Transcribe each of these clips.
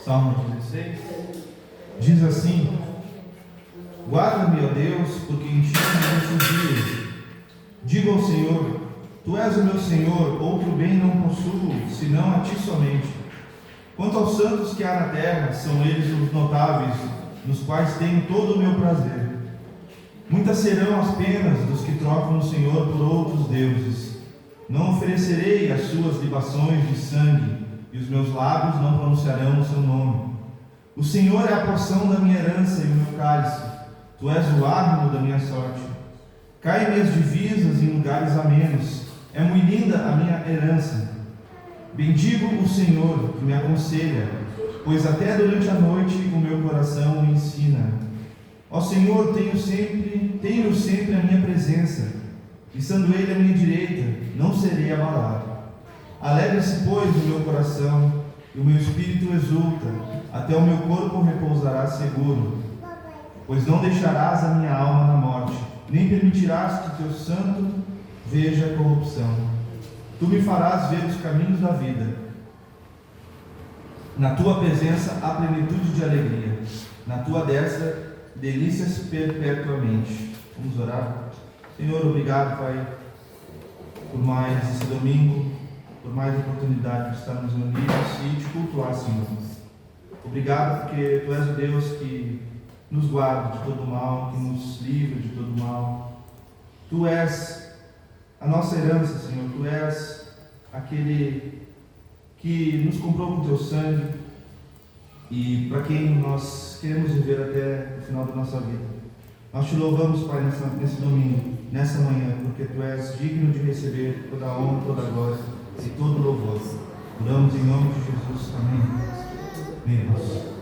Salmo 16 diz assim: guarda-me, ó Deus, porque em ti me refugio. Digo ao Senhor: tu és o meu Senhor, outro bem não possuo, senão a ti somente. Quanto aos santos que há na terra, são eles os notáveis, nos quais tenho todo o meu prazer. Muitas serão as penas dos que trocam o Senhor por outros deuses. Não oferecerei as suas libações de sangue, e os meus lábios não pronunciarão o seu nome. O Senhor é a porção da minha herança e o meu cálice. Tu és o árbitro da minha sorte. Caem-me as divisas em lugares amenos. É muito linda a minha herança. Bendigo o Senhor, que me aconselha, pois até durante a noite o meu coração me ensina. Ó Senhor, tenho sempre a minha presença, e estando Ele à minha direita, não serei abalado. Alegra-se, pois, o meu coração, e o meu espírito exulta, até o meu corpo repousará seguro. Pois não deixarás a minha alma na morte, nem permitirás que teu santo veja a corrupção. Tu me farás ver os caminhos da vida. Na tua presença há plenitude de alegria, na tua destra delícias perpetuamente. Vamos orar. Senhor, obrigado, Pai, por mais esse domingo, por mais oportunidade de estarmos unidos e te cultuar, Senhor. Obrigado porque Tu és o Deus que nos guarda de todo mal, que nos livra de todo mal. Tu és a nossa herança, Senhor. Tu és aquele que nos comprou com Teu sangue e para quem nós queremos viver até o final da nossa vida. Nós Te louvamos, Pai, nesse domingo, nessa manhã, porque Tu és digno de receber toda a honra, toda a glória e todo o louvor. Oramos em nome de Jesus. Amém. Amém.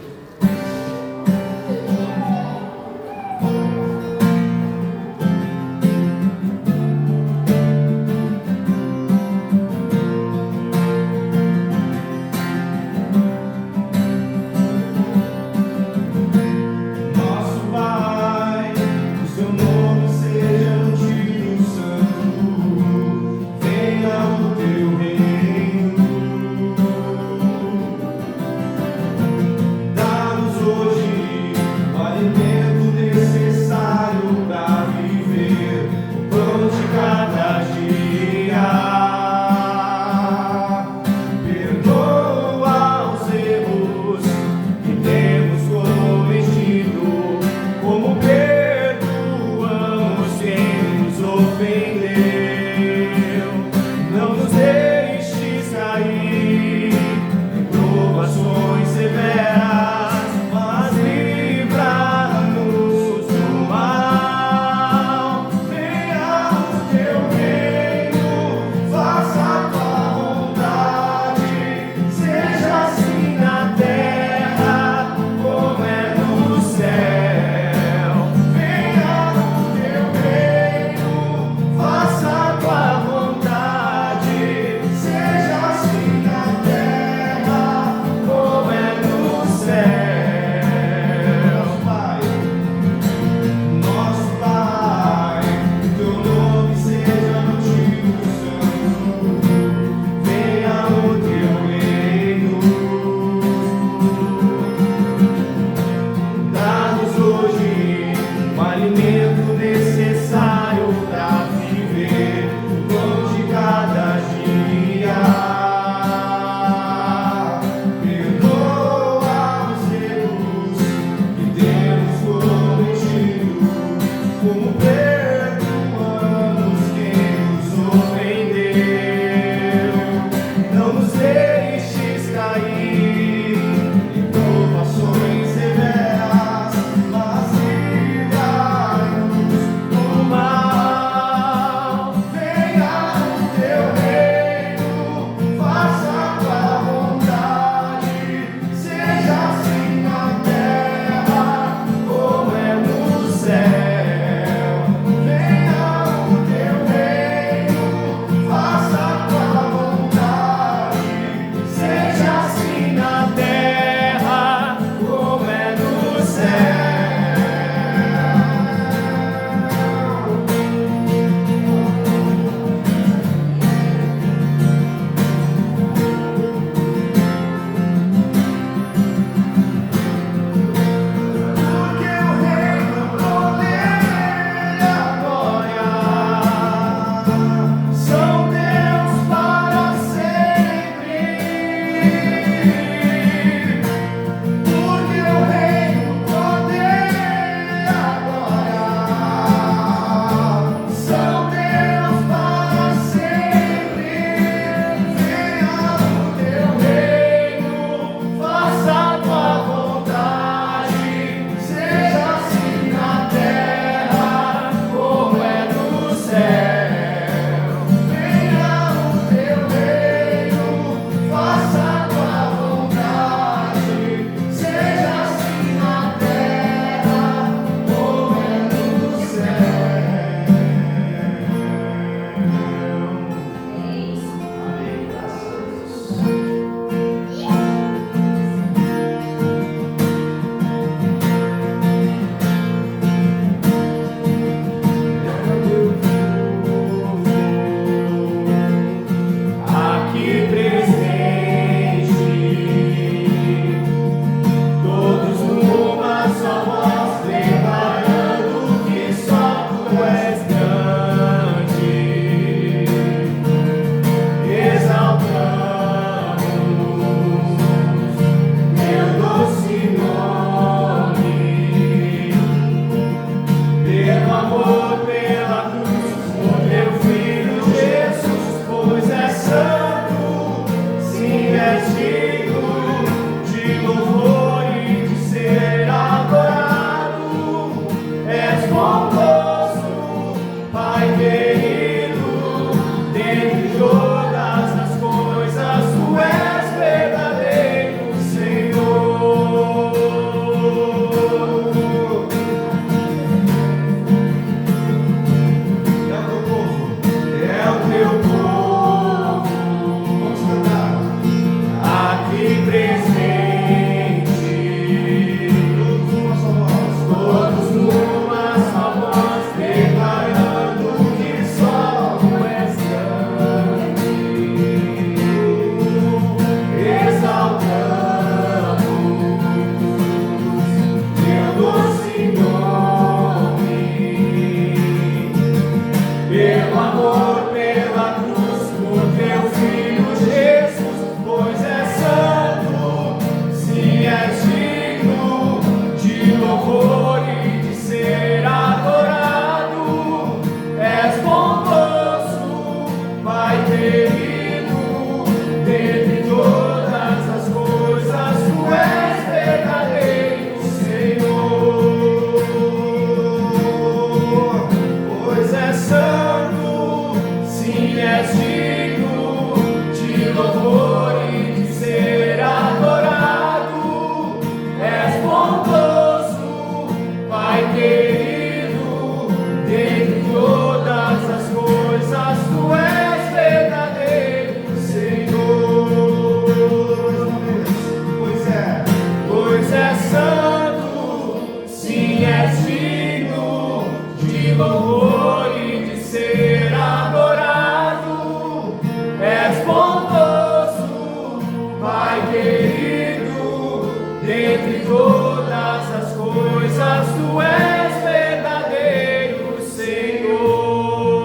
mas tu és verdadeiro Senhor.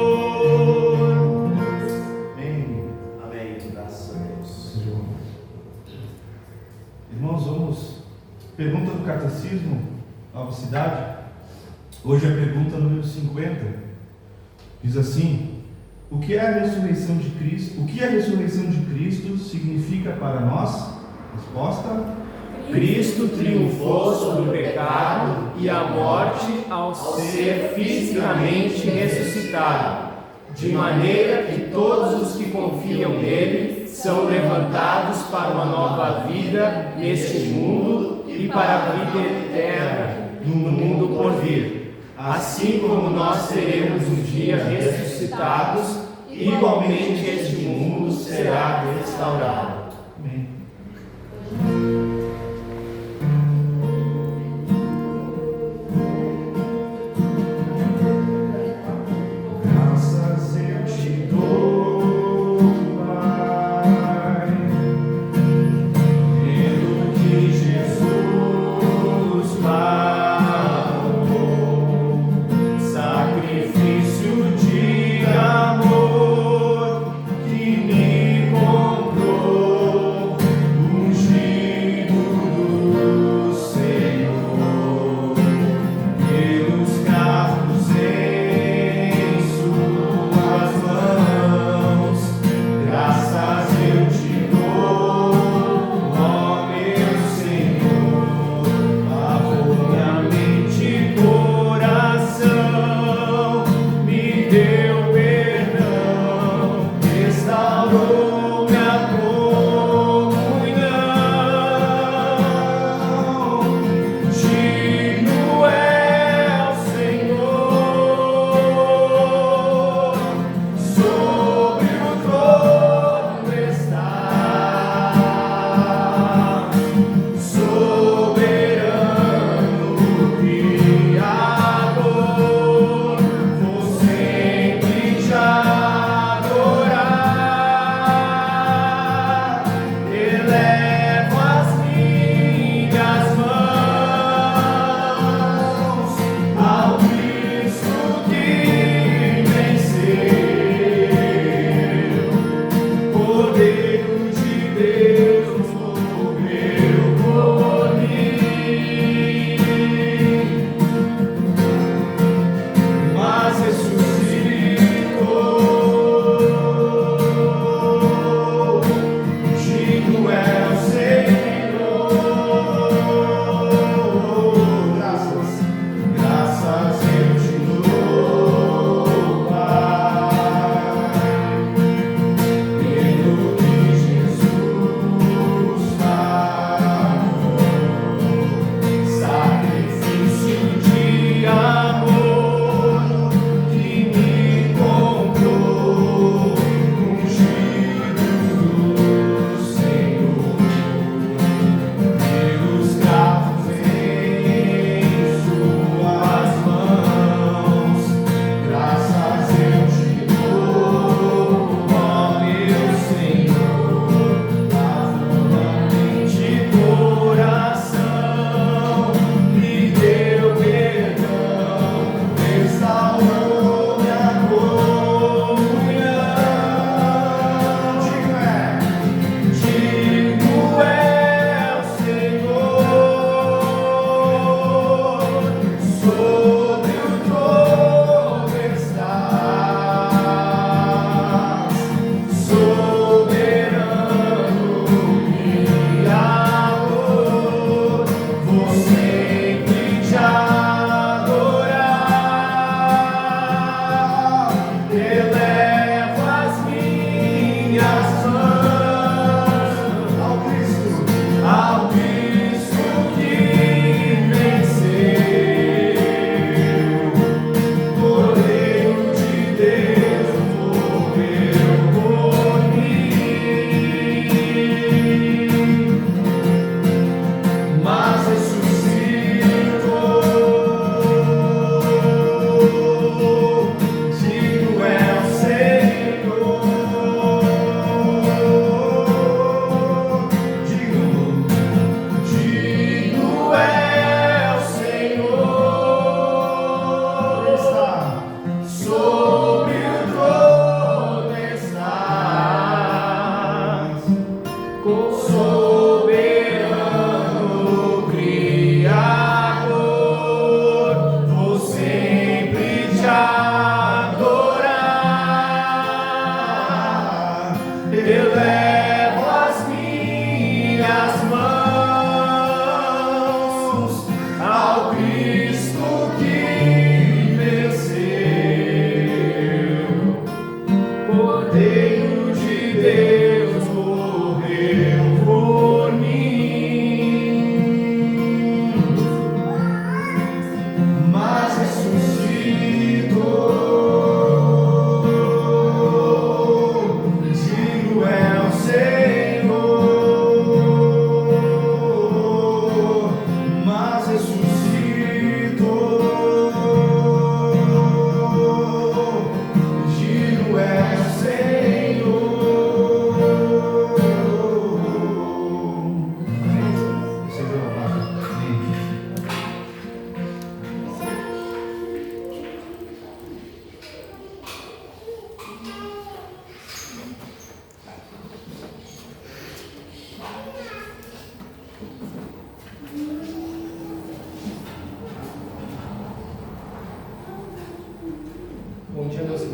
Amém. Amém. Graças a Deus. Irmãos, vamos. Pergunta do Catecismo, Nova Cidade. Hoje a pergunta número 50. Diz assim: o que a ressurreição de Cristo significa para nós? Resposta: Cristo triunfou sobre o pecado e a morte ao ser fisicamente ressuscitado, de maneira que todos os que confiam nele são levantados para uma nova vida neste mundo e para a vida eterna no mundo por vir. Assim como nós seremos um dia ressuscitados, igualmente este mundo será restaurado. Amém. Graças eu te dou, Pai, pelo que Jesus pagou, sacrifício de amor que me comprou.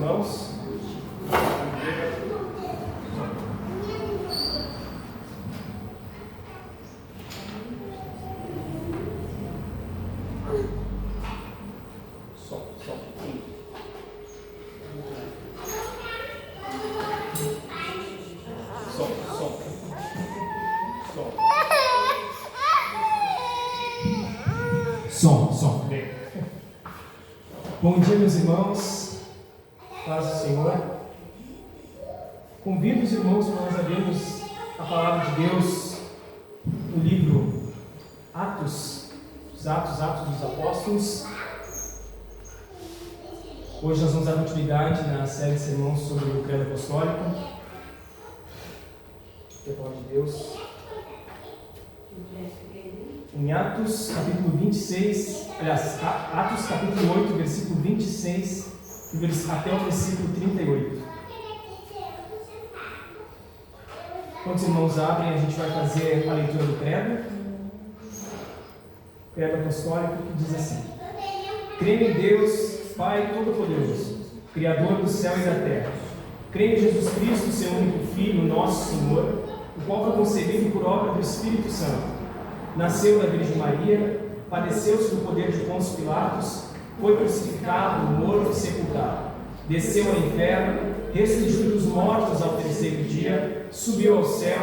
irmãos. Só um pouquinho. Som. Bem. Bom dia, meus irmãos. Paz do Senhor. Convido os irmãos para nós abrirmos a palavra de Deus no livro Atos dos Apóstolos. Hoje nós vamos dar continuidade na série de sermões sobre o credo apostólico. Que é a palavra de Deus. Em Atos capítulo 26, Atos capítulo 8, versículo 26 até o versículo 38. Quando os irmãos abrem, a gente vai fazer a leitura do credo. Credo apostólico, que diz assim: creio em Deus, Pai Todo-Poderoso, Criador do céu e da terra. Creio em Jesus Cristo, seu único Filho, nosso Senhor, o qual foi concebido por obra do Espírito Santo. Nasceu da Virgem Maria, padeceu sob o poder de Pôncio Pilatos, foi crucificado, morto e sepultado. Desceu ao inferno, ressurgiu dos mortos ao terceiro dia, subiu ao céu,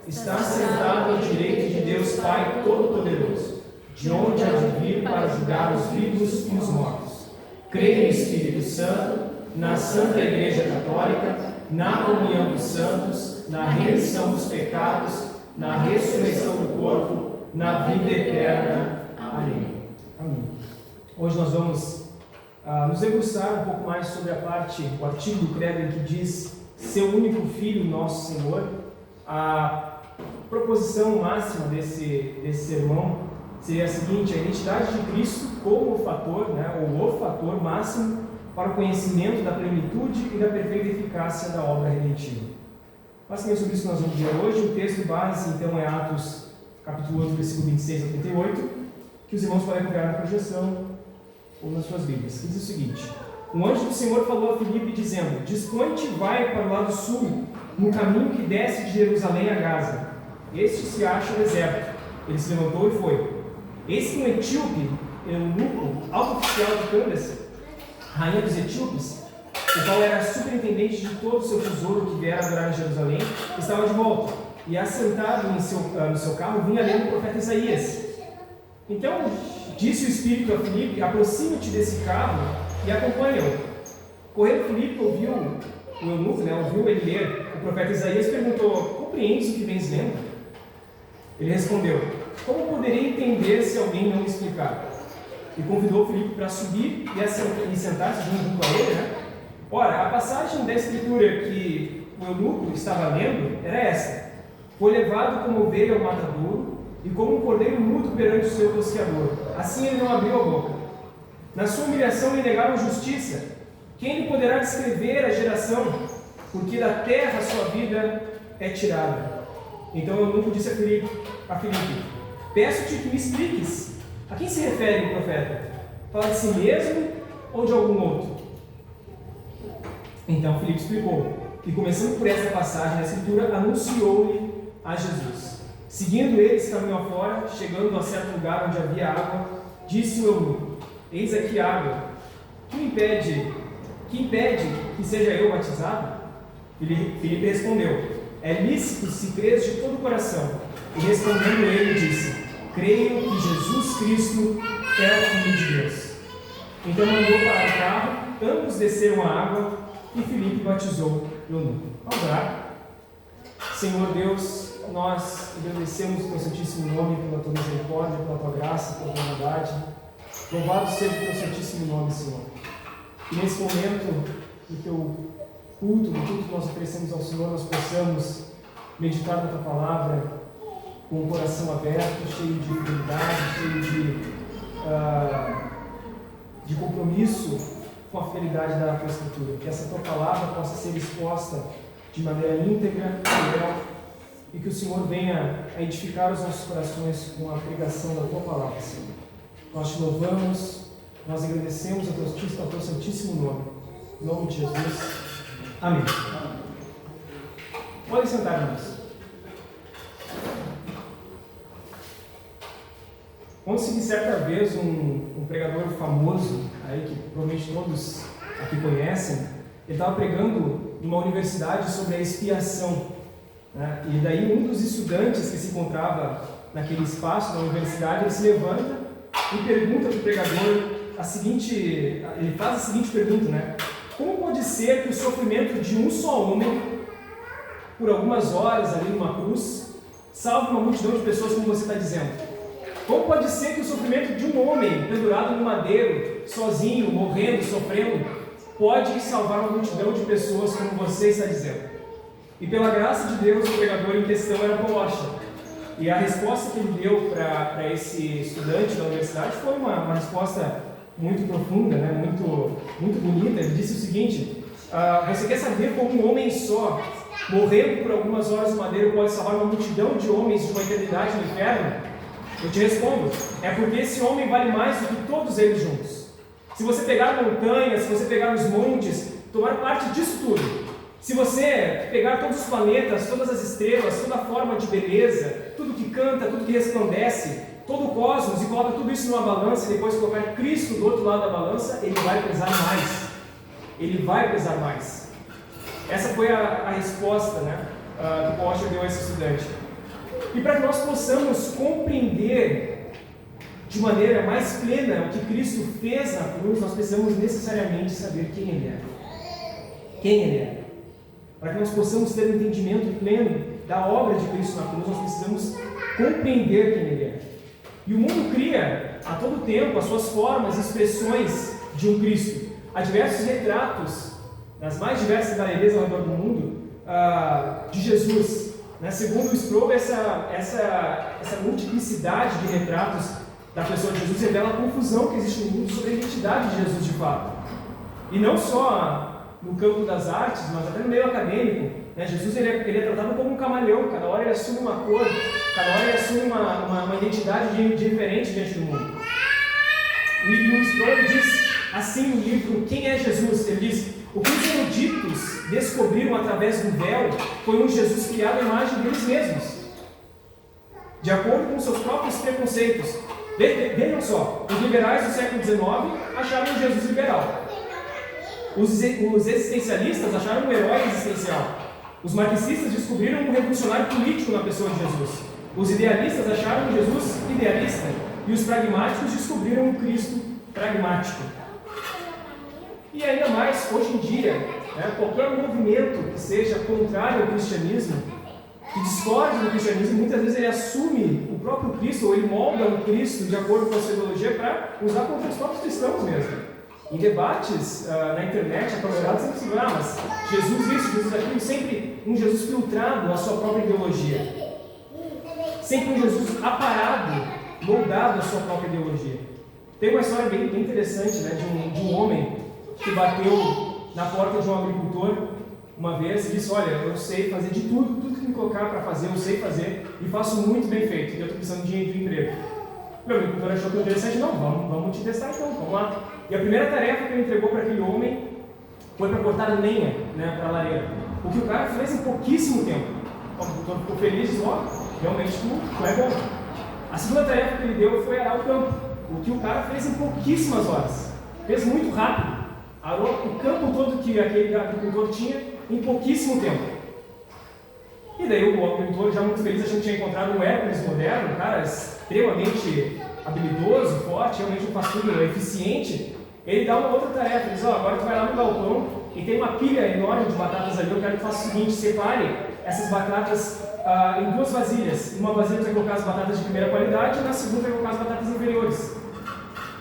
está sentado à direita de Deus Pai Todo-Poderoso, de onde há de vir para julgar os vivos e os mortos. Creio no Espírito Santo, na Santa Igreja Católica, na comunhão dos santos, na remissão dos pecados, na ressurreição do corpo, na vida eterna. Amém. Hoje nós vamos nos debruçar um pouco mais sobre o artigo do credo em que diz seu único Filho, nosso Senhor. A proposição máxima desse sermão seria a seguinte: a identidade de Cristo como o fator, ou o fator máximo para o conhecimento da plenitude e da perfeita eficácia da obra redentiva. Basicamente sobre isso que nós vamos ver hoje. O texto base então é Atos capítulo 8, versículo 26 a 38, que os irmãos podem acompanhar na projeção ou nas suas Bíblias, que diz o seguinte: um anjo do Senhor falou a Filipe dizendo: dispõe-te e vai para o lado sul, no caminho que desce de Jerusalém a Gaza. Este se acha o deserto. Ele se levantou e foi. Eis que um etíope, eunuco, alto oficial de Cândace, rainha dos etíopes, o qual era superintendente de todo o seu tesouro que viera adorar em Jerusalém, estava de volta, e assentado no seu carro vinha lendo o profeta Isaías. Então disse o Espírito a Filipe: aproxima-te desse carro e acompanha-o. Correndo Filipe ouviu o eunuco, ouviu ele ler o profeta Isaías, perguntou: compreendes o que vens lendo? Ele respondeu: como poderei entender se alguém não me explicar? E convidou Filipe para subir e sentar-se junto a ele. Ora, a passagem da escritura que o eunuco estava lendo era essa: foi levado como ovelha ao matadouro e como um cordeiro mudo perante o seu tosqueador. Assim ele não abriu a boca. Na sua humilhação lhe negaram justiça. Quem lhe poderá descrever a geração? Porque da terra a sua vida é tirada. Então o eunuco disse a Filipe: peço-te que me expliques. A quem se refere o profeta? Fala de si mesmo ou de algum outro? Então Filipe explicou, e começando por essa passagem da escritura, anunciou-lhe a Jesus. Seguindo eles caminho afora, chegando a certo lugar onde havia água, disse o eunuco: eis aqui água. Que impede que seja eu batizado? Filipe respondeu: é lícito se crês de todo o coração. E respondendo ele disse: creio que Jesus Cristo é o Filho de Deus. Então mandou para o carro, ambos desceram a água e Filipe batizou o eunuco. Vamos orar. Senhor Deus, nós agradecemos o teu santíssimo nome pela tua misericórdia, pela tua graça, pela tua bondade. Louvado seja o teu santíssimo nome, Senhor. E nesse momento do teu culto, do culto que nós oferecemos ao Senhor, nós possamos meditar na tua palavra com o coração aberto, cheio de fidelidade, cheio de compromisso com a fidelidade da tua Escritura. Que essa tua palavra possa ser exposta de maneira íntegra, fiel, e que o Senhor venha a edificar os nossos corações com a pregação da tua palavra, Senhor. Nós te louvamos, nós agradecemos ao teu santíssimo nome. Em nome de Jesus. Amém. Podem sentar, irmãos. Conta-se certa vez um pregador famoso, aí que provavelmente todos aqui conhecem, ele estava pregando numa universidade sobre a expiação, né? E daí um dos estudantes que se encontrava naquele espaço da universidade, ele se levanta e pergunta para o pregador ele faz a seguinte pergunta, né? Como pode ser que o sofrimento de um só homem, por algumas horas ali numa cruz, salve uma multidão de pessoas, como você está dizendo? Como pode ser que o sofrimento de um homem pendurado no madeiro, sozinho, morrendo, sofrendo, pode salvar uma multidão de pessoas, como você está dizendo? E pela graça de Deus, o pregador em questão era Paul Washer. E a resposta que ele deu para esse estudante da universidade foi uma resposta muito profunda, né? muito bonita. Ele disse o seguinte: você quer saber como um homem só, morrendo por algumas horas no madeiro, pode salvar uma multidão de homens de uma eternidade no inferno? Eu te respondo, é porque esse homem vale mais do que todos eles juntos. Se você pegar montanhas, se você pegar os montes, tomar parte disso tudo, se você pegar todos os planetas, todas as estrelas, toda a forma de beleza, tudo que canta, tudo que resplandece, todo o cosmos, e coloca tudo isso numa balança, e depois colocar Cristo do outro lado da balança, ele vai pesar mais. Ele vai pesar mais. Essa foi a resposta, né, que Paul Washer deu a esse estudante. E para que nós possamos compreender de maneira mais plena o que Cristo fez na cruz, nós precisamos necessariamente saber quem Ele é. Quem Ele é. Para que nós possamos ter um entendimento pleno da obra de Cristo na cruz, nós precisamos compreender quem Ele é. E o mundo cria a todo tempo as suas formas e expressões de um Cristo. Há diversos retratos, nas mais diversas galerias ao redor do mundo, de Jesus. Segundo o Sproul, essa multiplicidade de retratos da pessoa de Jesus revela a confusão que existe no mundo sobre a identidade de Jesus de fato. E não só no campo das artes, mas até no meio acadêmico. Jesus ele é tratado como um camaleão, cada hora ele assume uma cor, cada hora ele assume uma identidade diferente diante do mundo. E o Sproul diz assim no livro Quem é Jesus? Ele diz: o que os eruditos descobriram através do véu foi um Jesus criado à imagem deles mesmos, de acordo com seus próprios preconceitos. Vejam só, os liberais do século XIX acharam um Jesus liberal. Os existencialistas acharam um herói existencial. Os marxistas descobriram um revolucionário político na pessoa de Jesus. Os idealistas acharam um Jesus idealista. E os pragmáticos descobriram um Cristo pragmático. E ainda mais, hoje em dia, qualquer movimento que seja contrário ao cristianismo, que discorde do cristianismo, muitas vezes ele assume o próprio Cristo, ou ele molda um Cristo de acordo com a sua ideologia para usar contra os próprios cristãos mesmo. Em debates na internet, apavorados, sempre se fala, mas Jesus isso, Jesus aquilo, sempre um Jesus filtrado à sua própria ideologia. Sempre um Jesus aparado, moldado à sua própria ideologia. Tem uma história bem interessante, de um homem que bateu na porta de um agricultor uma vez e disse: olha, eu sei fazer de tudo que me colocar para fazer, eu sei fazer e faço muito bem feito, e eu estou precisando de emprego. O agricultor achou que interessante: não, vamos te testar então, vamos lá. E a primeira tarefa que ele entregou para aquele homem foi para cortar lenha, para a lareira. O que o cara fez em pouquíssimo tempo. O agricultor ficou feliz e disse: ó, realmente tu é bom. A segunda tarefa que ele deu foi arar o campo. O que o cara fez em pouquíssimas horas. Fez muito rápido. Arou o campo todo que aquele agricultor tinha em pouquíssimo tempo. E daí o agricultor, já muito feliz, achando que tinha encontrado um Hércules moderno, um cara extremamente habilidoso, forte, realmente um pastor eficiente. Ele dá uma outra tarefa, ele diz: agora tu vai lá no galpão e tem uma pilha enorme de batatas ali, eu quero que tu faça o seguinte: separe essas batatas em duas vasilhas. Numa vasilha tu vai colocar as batatas de primeira qualidade e na segunda vai colocar as batatas inferiores.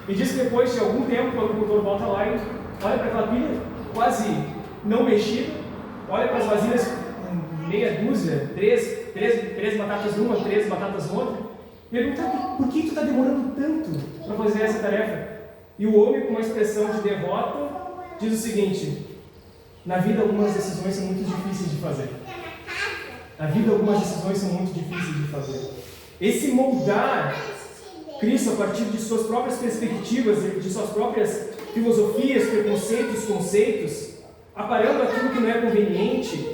E diz que depois de algum tempo o agricultor volta lá e olha para aquela pilha quase não mexida, olha para as vasilhas com meia dúzia, três batatas numa, 3 batatas noutra, e pergunta: por que tu está demorando tanto para fazer essa tarefa? E o homem, com uma expressão de derrota, diz o seguinte: na vida algumas decisões são muito difíceis de fazer. Na vida algumas decisões são muito difíceis de fazer. Esse moldar Cristo a partir de suas próprias perspectivas, de suas próprias filosofias, preconceitos, conceitos, aparando aquilo que não é conveniente,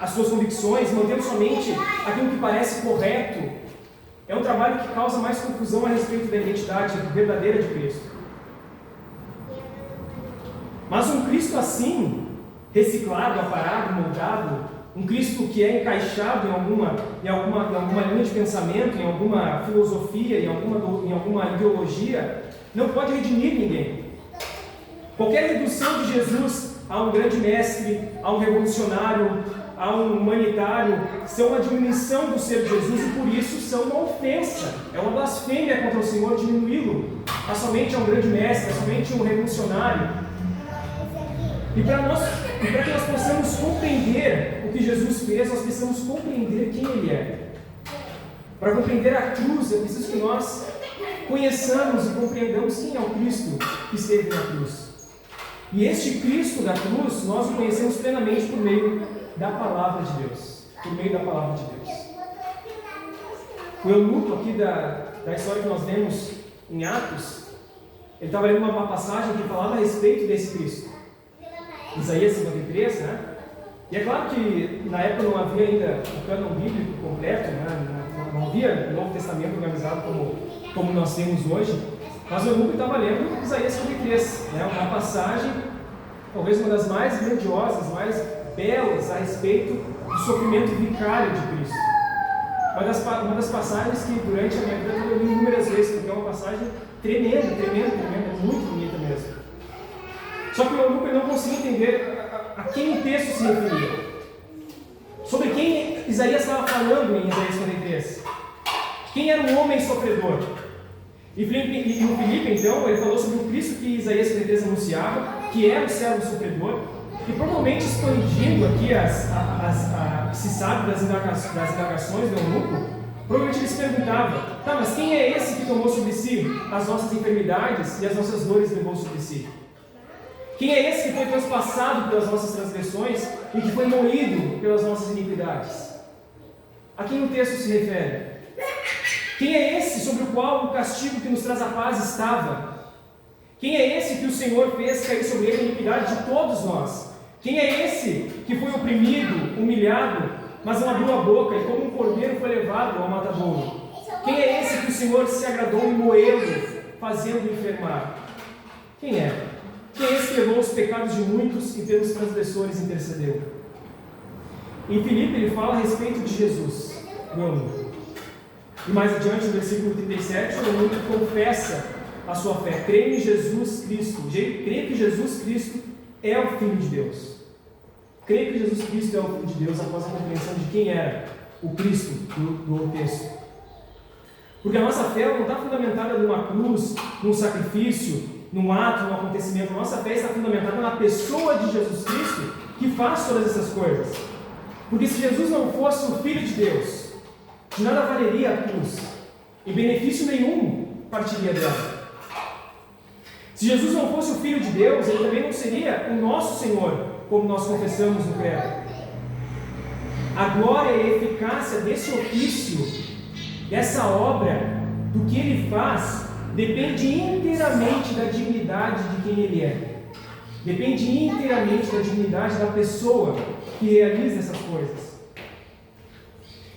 as suas convicções, mantendo somente aquilo que parece correto, é um trabalho que causa mais confusão a respeito da identidade verdadeira de Cristo. Mas um Cristo assim, reciclado, aparado, moldado, um Cristo que é encaixado em alguma linha de pensamento, em alguma filosofia, em alguma ideologia, não pode redimir ninguém. Qualquer redução de Jesus a um grande mestre, a um revolucionário, a um humanitário, são uma diminuição do ser de Jesus e por isso são uma ofensa, é uma blasfêmia contra o Senhor diminuí-lo a somente a um grande mestre, a somente um revolucionário. E para que nós possamos compreender o que Jesus fez, nós precisamos compreender quem Ele é. Para compreender a cruz, é preciso que nós conheçamos e compreendamos quem é o Cristo que esteve na cruz. E este Cristo da cruz, nós o conhecemos plenamente por meio da Palavra de Deus. Por meio da Palavra de Deus. O eunuco aqui da história que nós vemos em Atos, ele estava lendo uma passagem que falava a respeito desse Cristo. Isaías 53, né? E é claro que na época não havia ainda o cânon bíblico completo, né? Não havia o Novo Testamento organizado como nós temos hoje, mas o eunuco estava lendo Isaías 53, né? Uma passagem, talvez uma das mais grandiosas, mais belas a respeito do sofrimento vicário de Cristo. Uma das passagens que durante a minha vida eu li inúmeras vezes, porque é uma passagem tremenda, muito bonita mesmo. Só que o eunuco não conseguia entender a quem o texto se referia. Sobre quem Isaías estava falando em Isaías 43. Quem era o homem sofredor? E o Filipe, então, ele falou sobre o Cristo que Isaías 43 anunciava, que era o servo sofredor, e provavelmente expandindo aqui o que se sabe das indagações do eunuco, provavelmente ele se perguntava, tá, mas quem é esse que tomou sobre si as nossas enfermidades e as nossas dores levou sobre si? Quem é esse que foi transpassado pelas nossas transgressões e que foi moído pelas nossas iniquidades? A quem o texto se refere? Quem é esse sobre o qual o castigo que nos traz a paz estava? Quem é esse que o Senhor fez cair sobre ele a iniquidade de todos nós? Quem é esse que foi oprimido, humilhado, mas não abriu a boca e como um cordeiro foi levado ao matadouro? Quem é esse que o Senhor se agradou em moê-lo, fazendo-o enfermar? Quem é? Quem é esse que levou os pecados de muitos e pelos transgressores intercedeu? Em Filipe ele fala a respeito de Jesus, o eunuco. E mais adiante, no versículo 37, o eunuco confessa a sua fé. Creio em Jesus Cristo. Creio que Jesus Cristo é o Filho de Deus. Creio que Jesus Cristo é o Filho de Deus após a compreensão de quem era o Cristo do texto. Porque a nossa fé não está fundamentada numa cruz, num sacrifício, num ato, num acontecimento. Nossa fé está fundamentada na pessoa de Jesus Cristo, que faz todas essas coisas. Porque se Jesus não fosse o Filho de Deus, de nada valeria a cruz, e benefício nenhum partiria dela. Se Jesus não fosse o Filho de Deus, ele também não seria o nosso Senhor, como nós confessamos no credo. A glória e a eficácia desse ofício, dessa obra, do que ele faz, depende inteiramente da dignidade de quem ele é. Depende inteiramente da dignidade da pessoa que realiza essas coisas.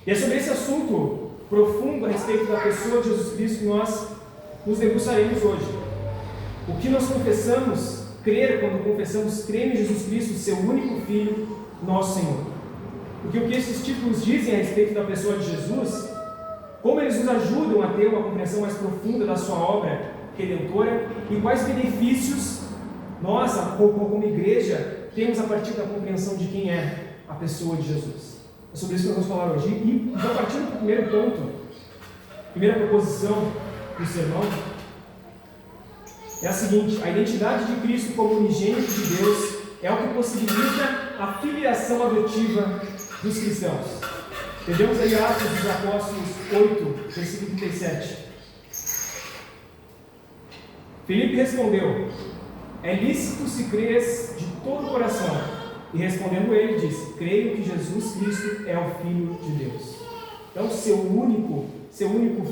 E é sobre esse assunto profundo a respeito da pessoa de Jesus Cristo que nós nos debruçaremos hoje. O que nós confessamos crer quando confessamos crer em Jesus Cristo, seu único Filho, nosso Senhor. Porque o que esses títulos dizem a respeito da pessoa de Jesus, como eles nos ajudam a ter uma compreensão mais profunda da sua obra redentora e quais benefícios nós, como igreja, temos a partir da compreensão de quem é a pessoa de Jesus. É sobre isso que nós vamos falar hoje. E a partir do primeiro ponto, primeira proposição do sermão, é a seguinte: a identidade de Cristo como unigênito de Deus é o que possibilita a filiação adotiva dos cristãos. Vejamos aí Atos dos Apóstolos 8, versículo 37. Filipe respondeu: é lícito se crês de todo o coração. E respondendo ele, disse: creio que Jesus Cristo é o Filho de Deus. Então, seu único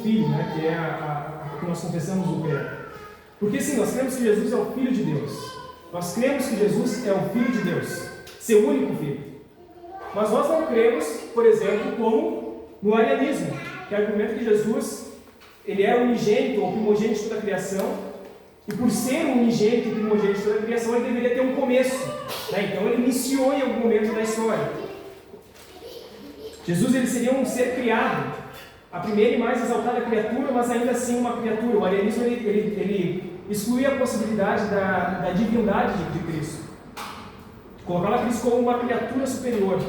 filho, né, que é a que nós confessamos o credo. Porque sim, nós cremos que Jesus é o Filho de Deus. Nós cremos que Jesus é o Filho de Deus, seu único Filho. Mas nós não cremos, por exemplo, como no arianismo, que argumenta que Jesus ele é unigênito ou primogênito de toda a criação, e por ser um unigênito e primogênito de toda a criação, ele deveria ter um começo. Então ele iniciou em algum momento da história. Jesus ele seria um ser criado, a primeira e mais exaltada criatura, mas ainda assim uma criatura. O arianismo ele excluía a possibilidade da divindade de Cristo. Colocava Cristo como uma criatura superior.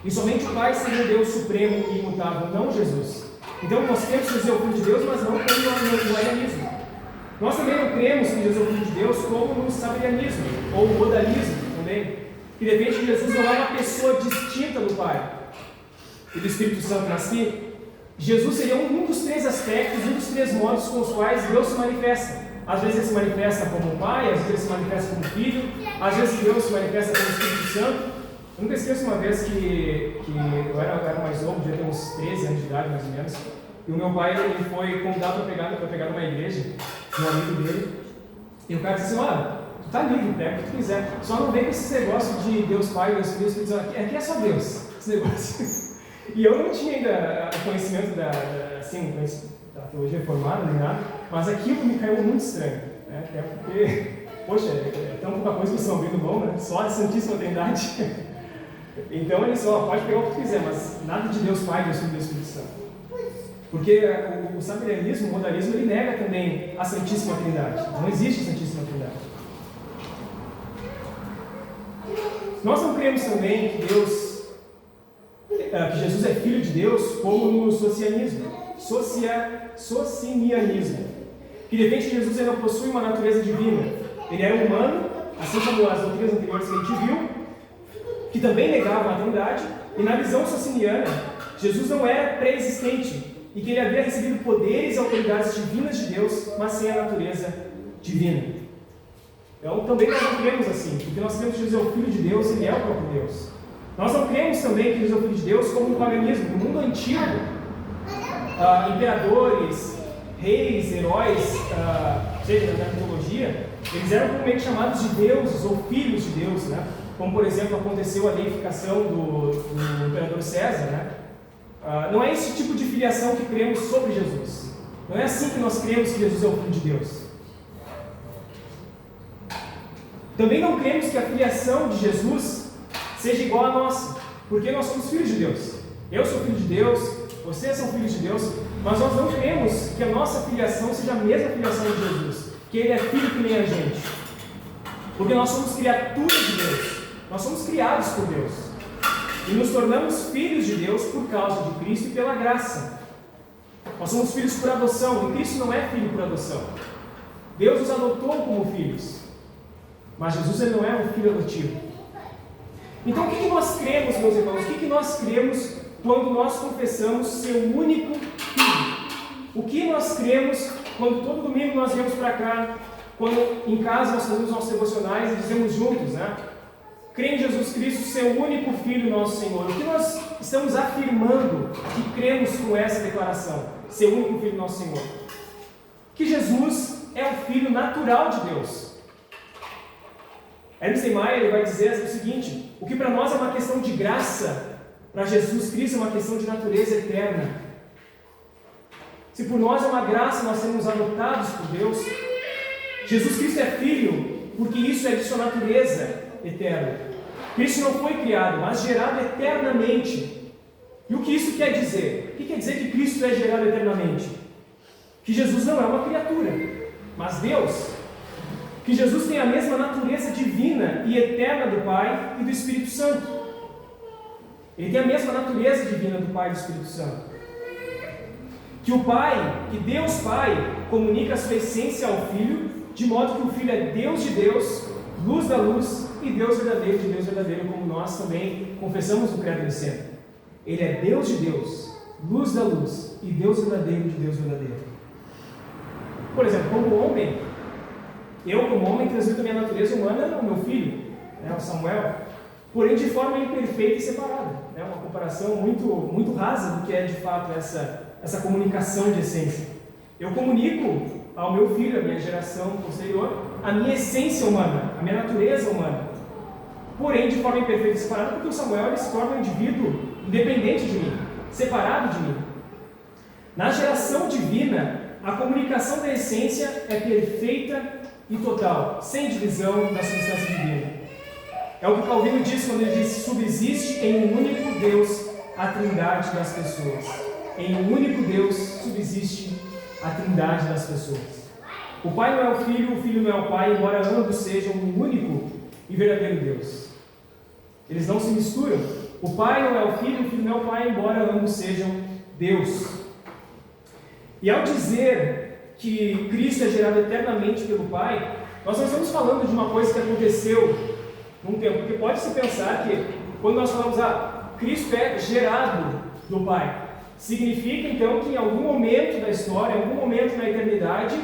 E somente o Pai seria o Deus supremo e imutável, não Jesus. Então nós cremos que Jesus é o Filho de Deus, mas não como no arianismo. Nós também não cremos que Jesus é o Filho de Deus como no sabrianismo, ou modalismo também, que defende que Jesus não é uma pessoa distinta do Pai e do Espírito Santo, mas que Jesus seria um dos três aspectos, um dos três modos com os quais Deus se manifesta. Às vezes ele se manifesta como Pai, às vezes ele se manifesta como Filho, às vezes Deus se manifesta como Espírito Santo. Eu nunca esqueço uma vez que eu era mais novo, devia ter uns 13 anos de idade mais ou menos, e o meu pai ele foi convidado para pregar numa igreja, um amigo dele, e o cara disse assim: olha, tu tá livre, prega o que tu quiser, só não vem com esse negócio de Deus Pai, Deus Filho, Espírito Santo, aqui é só Deus, esse negócio. E eu não tinha ainda conhecimento da teologia reformada nem nada, mas aquilo me caiu muito estranho, né? Até porque, poxa, é tão pouca coisa que São Bento bom, né? Só a Santíssima Trindade. Então ele só pode pegar o que quiser, mas nada de Deus Pai, Deus Filho e Deus Espírito Santo. Porque o sabrianismo, o modalismo, ele nega também a Santíssima Trindade. Não existe a Santíssima Trindade. Nós não cremos também que Jesus é Filho de Deus, como no socinianismo, que defende que Jesus ainda possui uma natureza divina. Ele era humano, assim como as doutrinas anteriores que a gente viu, que também negavam a Trindade, e na visão sociniana, Jesus não era pré-existente, e que ele havia recebido poderes e autoridades divinas de Deus, mas sem a natureza divina. Então também nós não cremos assim, porque nós cremos que Jesus é o Filho de Deus, ele é o próprio Deus. Nós não cremos também que Jesus é o Filho de Deus como no paganismo. No mundo antigo, imperadores, reis, heróis, seja na mitologia, eles eram comumente chamados de deuses ou filhos de Deus, né? Como por exemplo aconteceu a deificação do imperador César, né? Não é esse tipo de filiação que cremos sobre Jesus. Não é assim que nós cremos que Jesus é o Filho de Deus. Também não cremos que a filiação de Jesus seja igual à nossa, porque nós somos filhos de Deus. Eu sou filho de Deus, vocês são filhos de Deus, mas nós não cremos que a nossa filiação seja a mesma filiação de Jesus, que ele é filho que nem a gente. Porque nós somos criaturas de Deus, nós somos criados por Deus. E nos tornamos filhos de Deus por causa de Cristo e pela graça. Nós somos filhos por adoção, e Cristo não é filho por adoção. Deus nos adotou como filhos, mas Jesus ele não é um filho adotivo. Então o que nós cremos, meus irmãos? O que nós cremos quando nós confessamos ser o único Filho? O que nós cremos quando todo domingo nós viemos para cá, quando em casa nós fazemos nossos devocionais e dizemos juntos, né? Crê em Jesus Cristo, seu único Filho, nosso Senhor. O que nós estamos afirmando que cremos com essa declaração? Seu único Filho, nosso Senhor. Que Jesus é o Filho natural de Deus. Ernst Mayr ele vai dizer o seguinte: o que para nós é uma questão de graça, para Jesus Cristo é uma questão de natureza eterna. Se por nós é uma graça nós sermos adotados por Deus, Jesus Cristo é Filho, porque isso é de sua natureza eterna. Cristo não foi criado, mas gerado eternamente. E o que isso quer dizer? O que quer dizer que Cristo é gerado eternamente? Que Jesus não é uma criatura, mas Deus. Que Jesus tem a mesma natureza divina e eterna do Pai e do Espírito Santo. Ele tem a mesma natureza divina do Pai e do Espírito Santo. Que o Pai, que Deus Pai, comunica a sua essência ao Filho, de modo que o Filho é Deus de Deus, luz da luz e Deus verdadeiro de Deus verdadeiro, como nós também confessamos no Credo Niceno. Ele é Deus de Deus, luz da luz e Deus verdadeiro de Deus verdadeiro. Por exemplo, como homem, eu como homem transmito a minha natureza humana ao meu filho, né, ao Samuel, porém de forma imperfeita e separada. Né, uma comparação muito rasa do que é de fato essa comunicação de essência. Eu comunico ao meu filho, à minha geração posterior, a minha essência humana, a minha natureza humana. Porém, de forma imperfeita e separada, porque o Samuel ele se torna um indivíduo independente de mim, separado de mim. Na geração divina, a comunicação da essência é perfeita e total, sem divisão da substância divina. É o que Calvino diz quando ele diz: subsiste em um único Deus a trindade das pessoas. Em um único Deus subsiste a trindade das pessoas. O Pai não é o Filho não é o Pai, embora ambos sejam um único e verdadeiro Deus. Eles não se misturam. O Pai não é o Filho não é o Pai, embora ambos sejam Deus. E ao dizer que Cristo é gerado eternamente pelo Pai, nós não estamos falando de uma coisa que aconteceu num tempo, porque pode-se pensar que quando nós falamos Cristo é gerado do Pai, significa então que em algum momento da história, em algum momento na eternidade,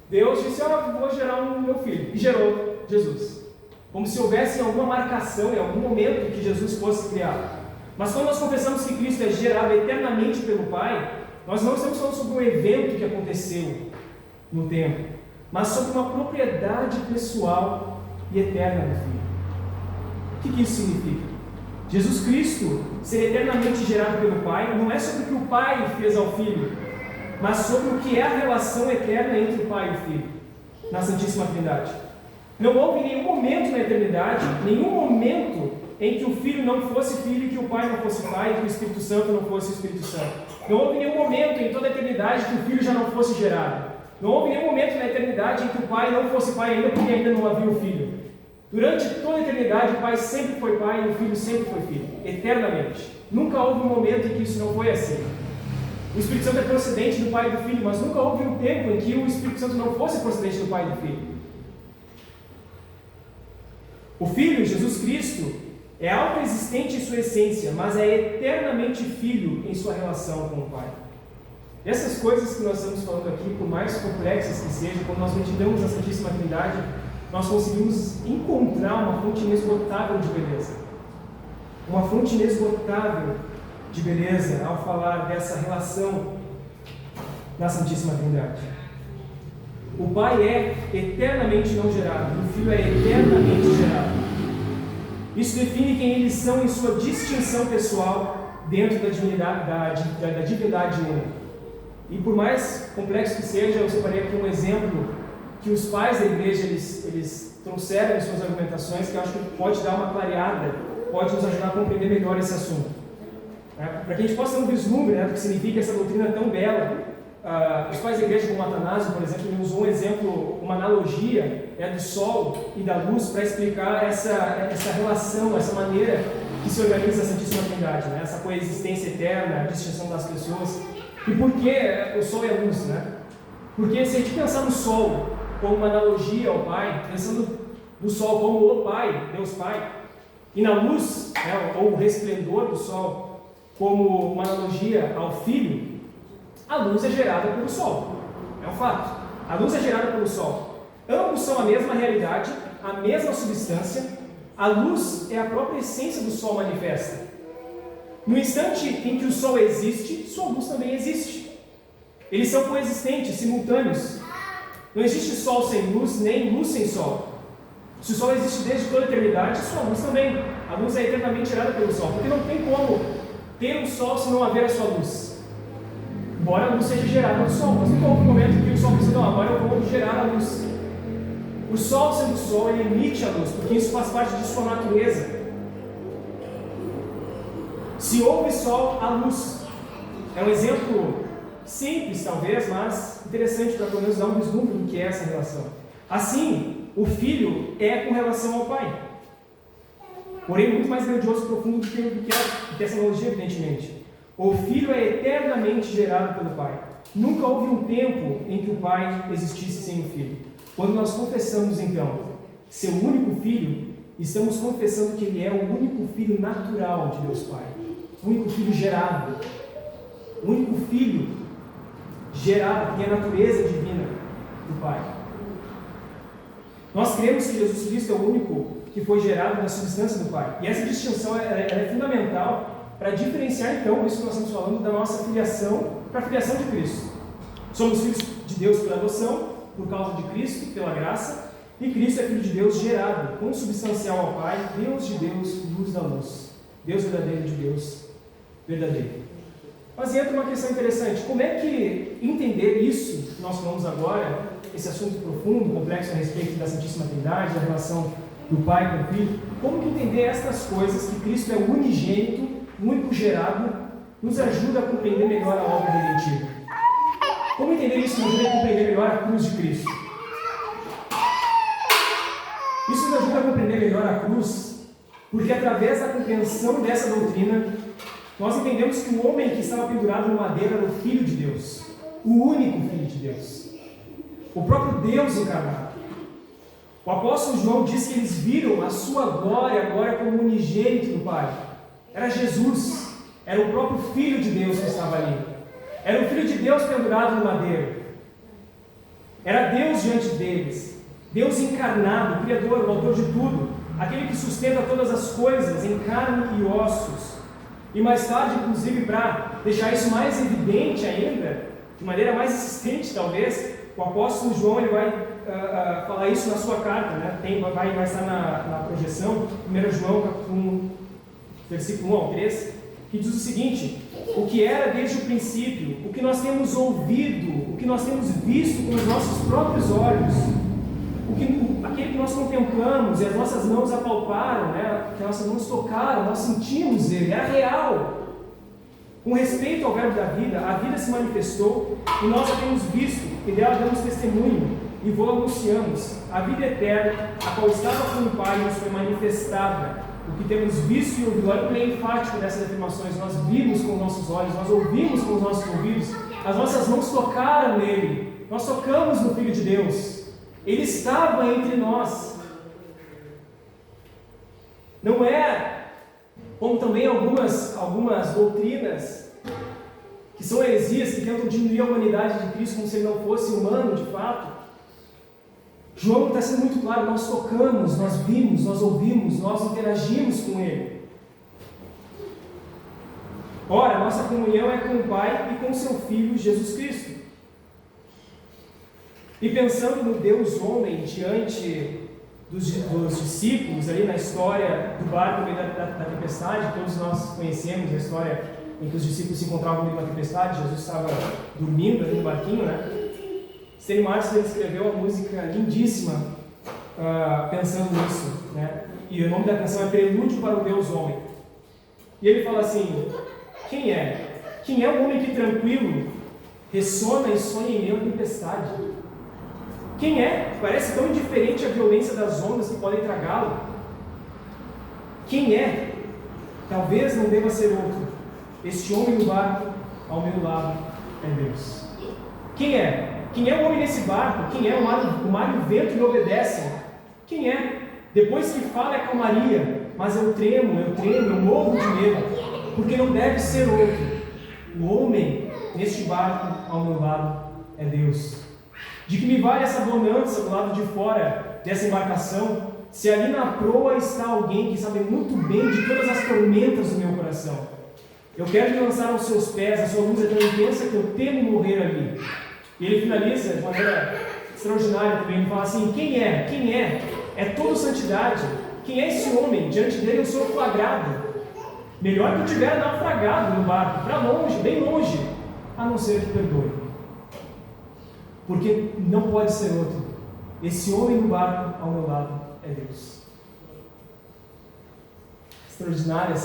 Deus disse: vou gerar um meu filho, e gerou Jesus. Como se houvesse alguma marcação em algum momento que Jesus fosse criado. Mas quando nós confessamos que Cristo é gerado eternamente pelo Pai, nós não estamos falando sobre um evento que aconteceu no tempo, mas sobre uma propriedade pessoal e eterna do Filho. O que isso significa? Jesus Cristo ser eternamente gerado pelo Pai não é sobre o que o Pai fez ao Filho, mas sobre o que é a relação eterna entre o Pai e o Filho, na Santíssima Trindade. Não houve nenhum momento na eternidade, nenhum momento em que o Filho não fosse Filho, e que o Pai não fosse Pai, e que o Espírito Santo não fosse Espírito Santo. Não houve nenhum momento em toda a eternidade que o Filho já não fosse gerado. Não houve nenhum momento na eternidade em que o Pai não fosse Pai ainda, porque ainda não havia o Filho. Durante toda a eternidade, o Pai sempre foi Pai e o Filho sempre foi Filho, eternamente. Nunca houve um momento em que isso não foi assim. O Espírito Santo é procedente do Pai e do Filho, mas nunca houve um tempo em que o Espírito Santo não fosse procedente do Pai e do Filho. O Filho, Jesus Cristo, é autoexistente em sua essência, mas é eternamente Filho em sua relação com o Pai. Essas coisas que nós estamos falando aqui, por mais complexas que sejam, quando nós meditamos a Santíssima Trindade, nós conseguimos encontrar uma fonte inesgotável de beleza. Uma fonte inesgotável de beleza ao falar dessa relação na Santíssima Trindade. O Pai é eternamente não gerado, e o Filho é eternamente gerado. Isso define quem eles são em sua distinção pessoal dentro da divindade única. E por mais complexo que seja, eu separei aqui um exemplo que os pais da igreja eles trouxeram em suas argumentações, que eu acho que pode dar uma clareada, pode nos ajudar a compreender melhor esse assunto. Para que a gente possa ter um vislumbre do que significa essa doutrina tão bela. Os pais da igreja, como Atanásio, por exemplo, ele usou um exemplo, uma analogia do sol e da luz para explicar essa relação, essa maneira que se organiza a Santíssima Trindade, essa coexistência eterna, a distinção das pessoas. E por que o sol e a luz? Porque se a gente pensar no sol como uma analogia ao Pai, pensando no sol como o Pai, Deus Pai, e na luz, ou o resplendor do sol, como uma analogia ao Filho, a luz é gerada pelo Sol. É um fato. A luz é gerada pelo Sol. Ambos são a mesma realidade, a mesma substância. A luz é a própria essência do Sol manifesta. No instante em que o Sol existe, sua luz também existe. Eles são coexistentes, simultâneos. Não existe Sol sem luz, nem luz sem Sol. Se o Sol existe desde toda a eternidade, sua luz também. A luz é eternamente gerada pelo Sol, porque não tem como ter um Sol se não haver a sua luz. Embora a luz seja gerada do Sol, mas nunca houve um momento em que o Sol pensou: não, agora eu vou gerar a luz. O Sol, sendo o Sol, ele emite a luz, porque isso faz parte de sua natureza. Se houve Sol, há luz. É um exemplo simples, talvez, mas interessante para pelo menos dar um vislumbre do que é essa relação. Assim, o Filho é com relação ao Pai. Porém, muito mais grandioso e profundo do que essa analogia, evidentemente. O Filho é eternamente gerado pelo Pai. Nunca houve um tempo em que o Pai existisse sem o Filho. Quando nós confessamos, então, ser o único Filho, estamos confessando que Ele é o único Filho natural de Deus Pai. O único Filho gerado. O único Filho gerado, que é a natureza divina do Pai. Nós cremos que Jesus Cristo é o único que foi gerado da substância do Pai. E essa distinção ela é fundamental para diferenciar, então, isso que nós estamos falando, da nossa filiação para a filiação de Cristo. Somos filhos de Deus por adoção, por causa de Cristo, pela graça, e Cristo é Filho de Deus gerado, consubstancial ao Pai, Deus de Deus, luz da luz, Deus verdadeiro de Deus verdadeiro. Mas entra uma questão interessante: como é que entender isso que nós falamos agora, esse assunto profundo, complexo a respeito da Santíssima Trindade, da relação do Pai com o Filho, como que entender estas coisas, que Cristo é o unigênito, o único gerado, nos ajuda a compreender melhor a obra redentiva? Como entender isso nos ajuda a compreender melhor a cruz de Cristo? Isso nos ajuda a compreender melhor a cruz, porque através da compreensão dessa doutrina, nós entendemos que o homem que estava pendurado no madeiro era o Filho de Deus, o único Filho de Deus, o próprio Deus encarnado. O apóstolo João diz que eles viram a sua glória agora como unigênito do Pai. Era Jesus, era o próprio Filho de Deus que estava ali. Era o Filho de Deus pendurado no madeiro. Era Deus diante deles, Deus encarnado, o Criador, o autor de tudo, aquele que sustenta todas as coisas em carne e ossos. E mais tarde, inclusive, para deixar isso mais evidente ainda, de maneira mais insistente talvez, o apóstolo João ele vai falar isso na sua carta, né? Vai estar na projeção, 1 João capítulo 1, versículo 1 ao 3, que diz o seguinte: o que era desde o princípio, o que nós temos ouvido, o que nós temos visto com os nossos próprios olhos, aquele que nós contemplamos e as nossas mãos apalparam, né? Que as nossas mãos tocaram, nós sentimos ele, era real. Com respeito ao verbo da vida, a vida se manifestou e nós a temos visto e dela damos testemunho e vou anunciamos. A vida eterna, a qual estava com o Pai, nos foi manifestada. O que temos visto e ouvido, olha o meio enfático dessas afirmações: nós vimos com os nossos olhos, nós ouvimos com os nossos ouvidos, as nossas mãos tocaram nele, nós tocamos no Filho de Deus, ele estava entre nós. Não é como também algumas doutrinas que são heresias, que tentam diminuir a humanidade de Cristo como se ele não fosse humano de fato. João está sendo muito claro: nós tocamos, nós vimos, nós ouvimos, nós interagimos com ele. Ora, nossa comunhão é com o Pai e com seu Filho Jesus Cristo. E pensando no Deus homem diante dos discípulos, ali na história do barco no meio da tempestade, todos nós conhecemos a história em que os discípulos se encontravam no meio da tempestade, Jesus estava dormindo ali no barquinho, né? Stanley Martin escreveu uma música lindíssima pensando nisso, né? E o nome da canção é Prelúdio para o Deus Homem. E ele fala assim: quem é? Quem é o homem que tranquilo ressona e sonha em meio à tempestade? Quem é? Parece tão indiferente à violência das ondas que podem tragá-lo. Quem é? Talvez não deva ser outro. Este homem no barco, ao meu lado, é Deus. Quem é? Quem é o homem nesse barco? Quem é? O mar e o vento me obedecem. Quem é? Depois que fala é calmaria, mas eu tremo, eu morro de medo, porque não deve ser outro. O homem neste barco, ao meu lado, é Deus. De que me vale essa bonança do lado de fora dessa embarcação, se ali na proa está alguém que sabe muito bem de todas as tormentas do meu coração? Eu quero me lançar aos seus pés, a sua luz é tão intensa que eu temo morrer ali. E ele finaliza de maneira extraordinária também, ele fala assim: quem é? Quem é? É toda santidade. Quem é esse homem? Diante dele eu sou flagrado. Melhor que eu tiver naufragado no barco, para longe, bem longe, a não ser que perdoe. Porque não pode ser outro. Esse homem no barco ao meu lado é Deus. Extraordinária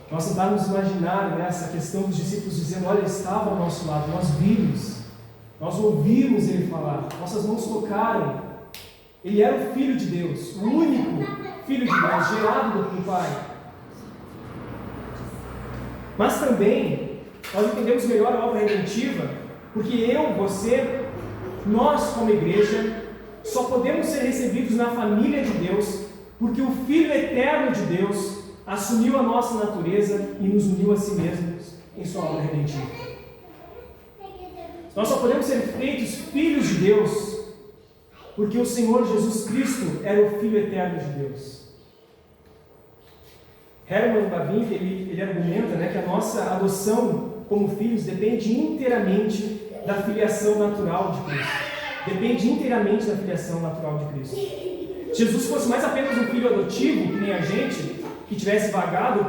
nós tentarmos imaginar, né, essa questão dos discípulos dizendo: olha, ele estava ao nosso lado, nós vimos, nós ouvimos ele falar, nossas mãos tocaram. Ele era o Filho de Deus, o único Filho de Deus, gerado do Pai. Mas também nós entendemos melhor a obra redentiva, porque eu, você, nós como igreja, só podemos ser recebidos na família de Deus, porque o Filho eterno de Deus assumiu a nossa natureza e nos uniu a si mesmos em sua obra redentiva. Nós só podemos ser feitos filhos de Deus, porque o Senhor Jesus Cristo era o Filho eterno de Deus. Herman Bavinck, ele argumenta, né, que a nossa adoção como filhos depende inteiramente da filiação natural de Cristo. Depende inteiramente da filiação natural de Cristo. Se Jesus fosse mais apenas um filho adotivo, que nem a gente, que tivesse vagado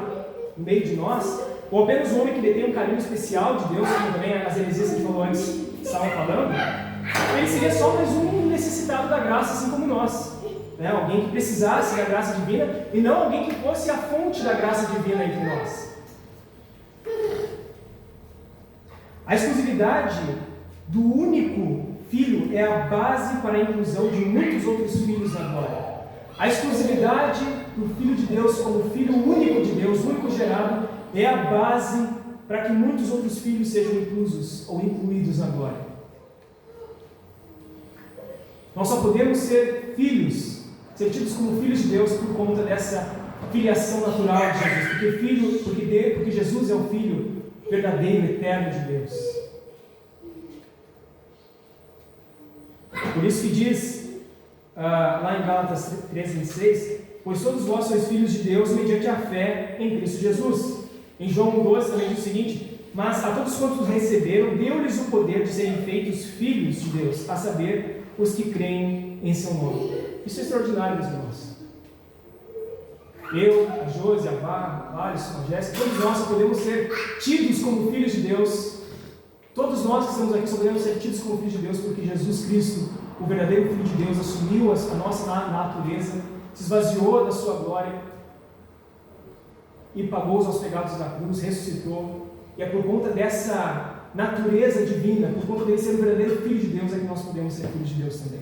no meio de nós, ou apenas um homem que detém um carinho especial de Deus, como também as heresias que a gente falou antes estavam falando, ele seria só mais um necessitado da graça, assim como nós. Né? Alguém que precisasse da graça divina e não alguém que fosse a fonte da graça divina entre nós. A exclusividade do único filho é a base para a inclusão de muitos outros filhos na glória. A exclusividade do Filho de Deus como Filho único de Deus, único gerado, é a base para que muitos outros filhos sejam inclusos ou incluídos na glória. Nós só podemos ser filhos, ser tidos como filhos de Deus por conta dessa filiação natural de Jesus, porque Jesus é o Filho verdadeiro, eterno de Deus. Por isso que diz lá em Gálatas 3:26, pois todos vós sois filhos de Deus mediante a fé em Cristo Jesus. Em João 1:12 também diz o seguinte, mas a todos quantos receberam, deu-lhes o poder de serem feitos filhos de Deus, a saber, os que creem em seu nome. Isso é extraordinário, meus irmãos. Eu, a Josi, a Vá, a Alisson, a Jéssica, todos nós só podemos ser tidos como filhos de Deus. Todos nós que estamos aqui só podemos ser tidos como filhos de Deus porque Jesus Cristo, o verdadeiro Filho de Deus, assumiu a nossa natureza, se esvaziou da sua glória e pagou os nossos pecados na cruz, ressuscitou. E é por conta dessa natureza divina, por conta dele ser o verdadeiro Filho de Deus, é que nós podemos ser filhos de Deus também,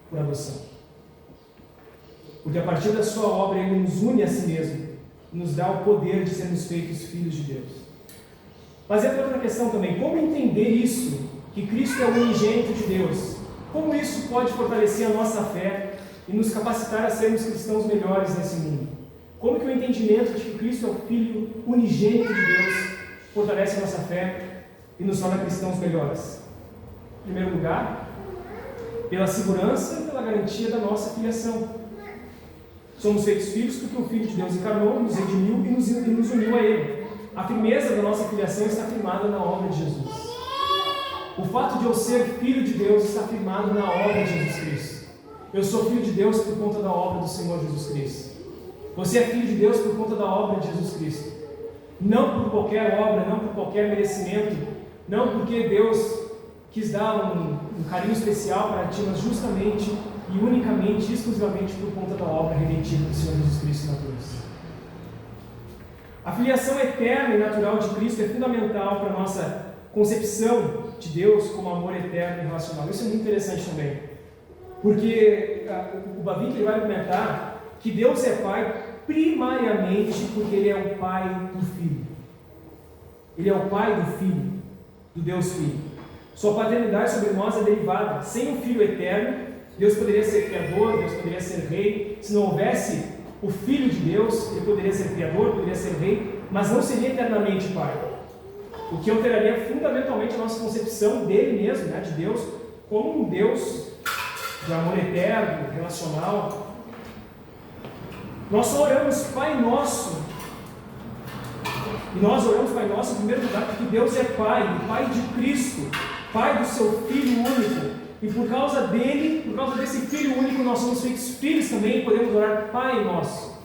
por adoção. Porque a partir da sua obra ele nos une a si mesmo, nos dá o poder de sermos feitos filhos de Deus. Mas entra outra questão também, como entender isso, que Cristo é o unigênito de Deus? Como isso pode fortalecer a nossa fé e nos capacitar a sermos cristãos melhores nesse mundo? Como que o entendimento de que Cristo é o Filho unigênito de Deus fortalece a nossa fé e nos torna cristãos melhores? Em primeiro lugar, pela segurança e pela garantia da nossa filiação. Somos feitos filhos porque o Filho de Deus encarnou, nos redimiu e nos uniu a Ele. A firmeza da nossa filiação está firmada na obra de Jesus. O fato de eu ser filho de Deus está firmado na obra de Jesus Cristo. Eu sou filho de Deus por conta da obra do Senhor Jesus Cristo. Você é filho de Deus por conta da obra de Jesus Cristo. Não por qualquer obra, não por qualquer merecimento, não porque Deus quis dar um carinho especial para ti, mas justamente e unicamente, exclusivamente por conta da obra redentiva do Senhor Jesus Cristo na cruz. A filiação eterna e natural de Cristo é fundamental para a nossa concepção de Deus como amor eterno e relacional. Isso é muito interessante também, porque o Bavinck ele vai argumentar que Deus é Pai primariamente porque Ele é o Pai do Filho. Ele é o Pai do Filho, do Deus Filho. Sua paternidade sobre nós é derivada. Sem o Filho eterno, Deus poderia ser Criador, Deus poderia ser Rei. Se não houvesse o Filho de Deus, Ele poderia ser Criador, poderia ser Rei, mas não seria eternamente Pai. O que alteraria fundamentalmente a nossa concepção dele mesmo, né, de Deus, como um Deus de amor eterno, relacional. Nós só oramos Pai Nosso, e nós oramos Pai Nosso em primeiro lugar porque Deus é Pai, Pai de Cristo, Pai do seu Filho único. E por causa dele, por causa desse Filho único, nós somos feitos filhos também e podemos orar Pai Nosso.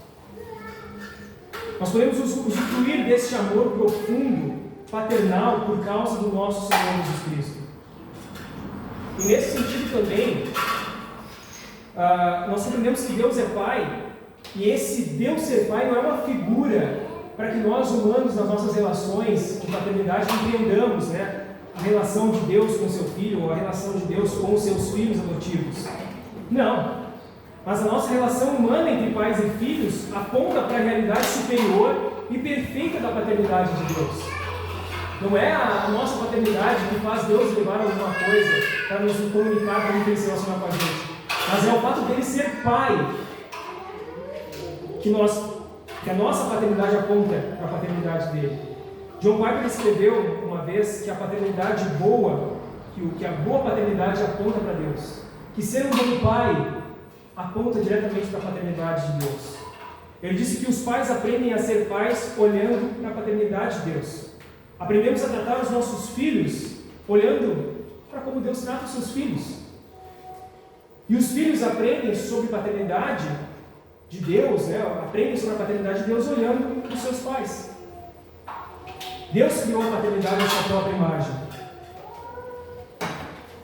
Nós podemos usufruir deste amor profundo, paternal, por causa do nosso Senhor Jesus Cristo. E nesse sentido também, nós aprendemos que Deus é Pai, e esse Deus ser Pai não é uma figura para que nós humanos, nas nossas relações de paternidade, compreendamos, né, a relação de Deus com seu filho, ou a relação de Deus com os seus filhos adotivos. Não. Mas a nossa relação humana entre pais e filhos aponta para a realidade superior e perfeita da paternidade de Deus. Não é a nossa paternidade que faz Deus levar alguma coisa para nos comunicar, para nos se relacionar com a gente. Mas é o fato dele ser Pai que a nossa paternidade aponta para a paternidade dele. John Piper escreveu uma vez que a paternidade boa, que a boa paternidade aponta para Deus. Que ser um bom pai aponta diretamente para a paternidade de Deus. Ele disse que os pais aprendem a ser pais olhando para a paternidade de Deus. Aprendemos a tratar os nossos filhos olhando para como Deus trata os seus filhos. E os filhos aprendem sobre paternidade de Deus, aprendem sobre a paternidade de Deus olhando para os seus pais. Deus criou a paternidade à sua própria imagem.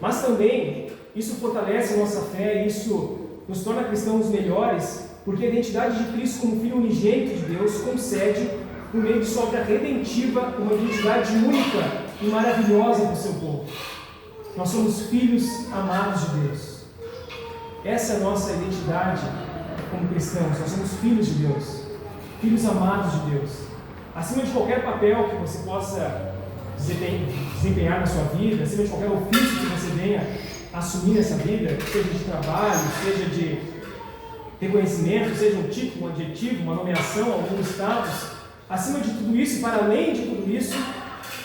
Mas também isso fortalece a nossa fé, isso nos torna cristãos melhores, porque a identidade de Cristo como Filho unigênito de Deus concede, por meio de sua obra redentiva, uma identidade única e maravilhosa para o seu povo. Nós somos filhos amados de Deus. Essa é a nossa identidade como cristãos. Nós somos filhos de Deus, filhos amados de Deus. Acima de qualquer papel que você possa desempenhar na sua vida, acima de qualquer ofício que você venha assumir nessa vida, seja de trabalho, seja de reconhecimento, seja um título, um adjetivo, uma nomeação, algum status, acima de tudo isso e para além de tudo isso,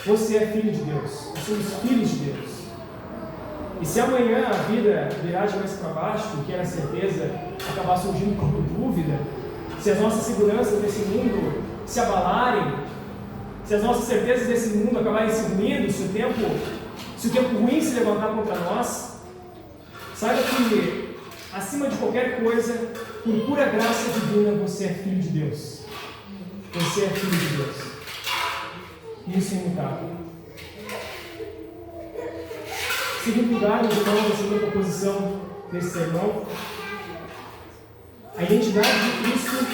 você é filho de Deus. Nós somos filhos de Deus. E se amanhã a vida virar de mais para baixo, que era certeza, acabar surgindo como dúvida, se as nossas seguranças desse mundo se abalarem, se as nossas certezas desse mundo acabarem se ruindo, se o tempo ruim se levantar contra nós, saiba que, acima de qualquer coisa, por pura graça divina, você é filho de Deus. Você é filho de Deus. Isso é imutável. Segundo lugar, então, a segunda proposição desse sermão, a identidade de Cristo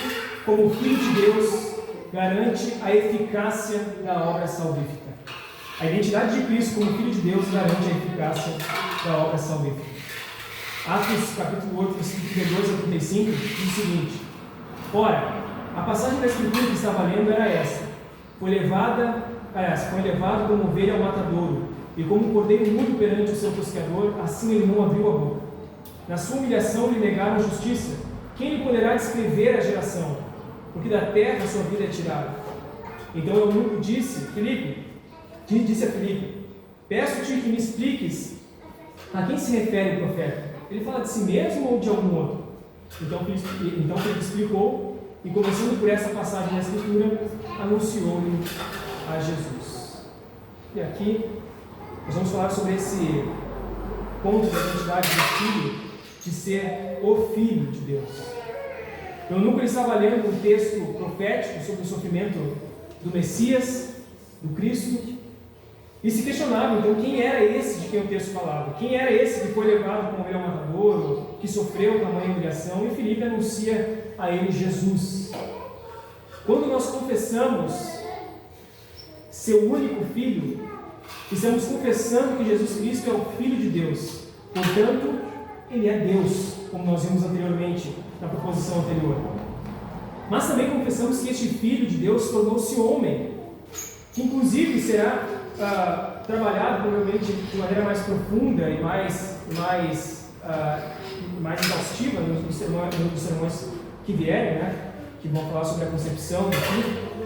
como Filho de Deus garante a eficácia da obra salvífica. A identidade de Cristo como Filho de Deus garante a eficácia da obra salvífica. Atos capítulo 8, versículo 32 a 35, diz o seguinte: ora, a passagem da Escritura que estava lendo era esta: foi levado como ovelha ao matadouro, e como um cordeiro mudo perante o seu tosqueador, assim ele não abriu a boca. Na sua humilhação lhe negaram justiça. Quem lhe poderá descrever a geração? Porque da terra a sua vida é tirada. Então o eunuco disse a Filipe: peço-te que me expliques a quem se refere o profeta. Ele fala de si mesmo ou de algum outro? Então Filipe explicou, e começando por essa passagem da Escritura, anunciou-lhe a Jesus. E aqui nós vamos falar sobre esse ponto da identidade do Filho, de ser o Filho de Deus. O eunuco estava lendo um texto profético sobre o sofrimento do Messias, do Cristo, e se questionava, então, quem era esse de quem o texto falava? Quem era esse que foi levado como ovelha ao matadouro, que sofreu tamanha humilhação? E Filipe anuncia a ele Jesus. Quando nós confessamos seu único Filho, estamos confessando que Jesus Cristo é o Filho de Deus. Portanto, Ele é Deus, como nós vimos anteriormente na proposição anterior. Mas também confessamos que este Filho de Deus tornou-se homem, que inclusive será trabalhado provavelmente de maneira mais profunda e mais exaustiva nos sermões que vierem, que vão falar sobre a concepção do Filho.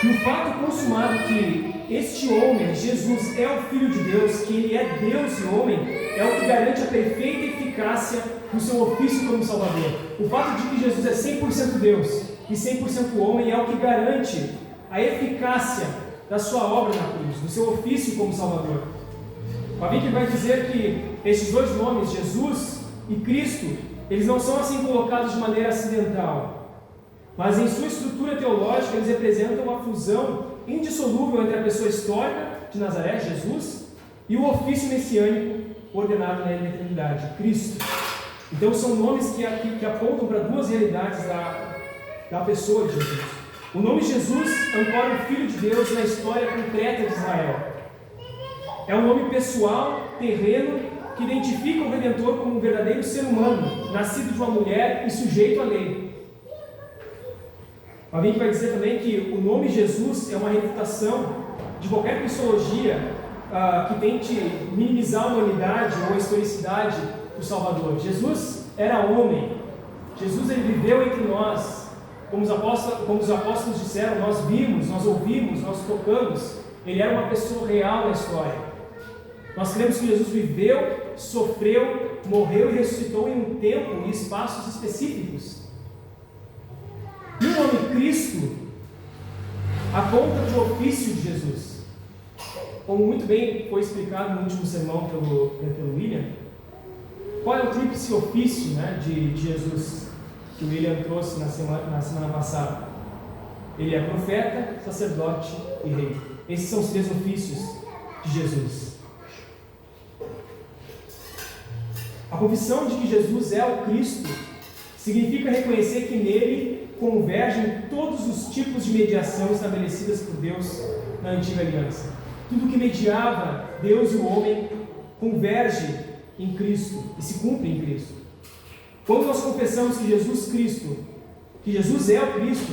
E o fato consumado que este homem, Jesus, é o Filho de Deus, que Ele é Deus e homem, é o que garante a perfeita eficácia do seu ofício como Salvador. O fato de que Jesus é 100% Deus e 100% homem é o que garante a eficácia da sua obra na cruz, do seu ofício como Salvador. O Avink vai dizer que estes dois nomes, Jesus e Cristo, eles não são assim colocados de maneira acidental, mas em sua estrutura teológica eles representam a fusão indissolúvel entre a pessoa histórica de Nazaré, Jesus, e o ofício messiânico ordenado na eternidade, Cristo. Então são nomes que apontam para duas realidades da pessoa de Jesus. O nome Jesus ancora o Filho de Deus na história concreta de Israel. É um nome pessoal, terreno, que identifica o Redentor como um verdadeiro ser humano, nascido de uma mulher e sujeito à lei. Alguém vai dizer também que o nome Jesus é uma refutação de qualquer cristologia que tente minimizar a humanidade ou a historicidade do Salvador. Jesus era homem. Jesus ele viveu entre nós. Como os apóstolos disseram, nós vimos, nós ouvimos, nós tocamos. Ele era uma pessoa real na história. Nós cremos que Jesus viveu, sofreu, morreu e ressuscitou em um tempo e espaços específicos. E o nome Cristo aponta para o ofício de Jesus. Como muito bem foi explicado no último sermão pelo William, qual é o tríplice ofício, né, de Jesus, que o William trouxe na semana passada? Ele é profeta, sacerdote e rei. Esses são os três ofícios de Jesus. A confissão de que Jesus é o Cristo significa reconhecer que nele convergem todos os tipos de mediação estabelecidas por Deus na antiga aliança. Tudo que mediava Deus e o homem converge em Cristo e se cumpre em Cristo. Quando nós confessamos que Jesus é o Cristo,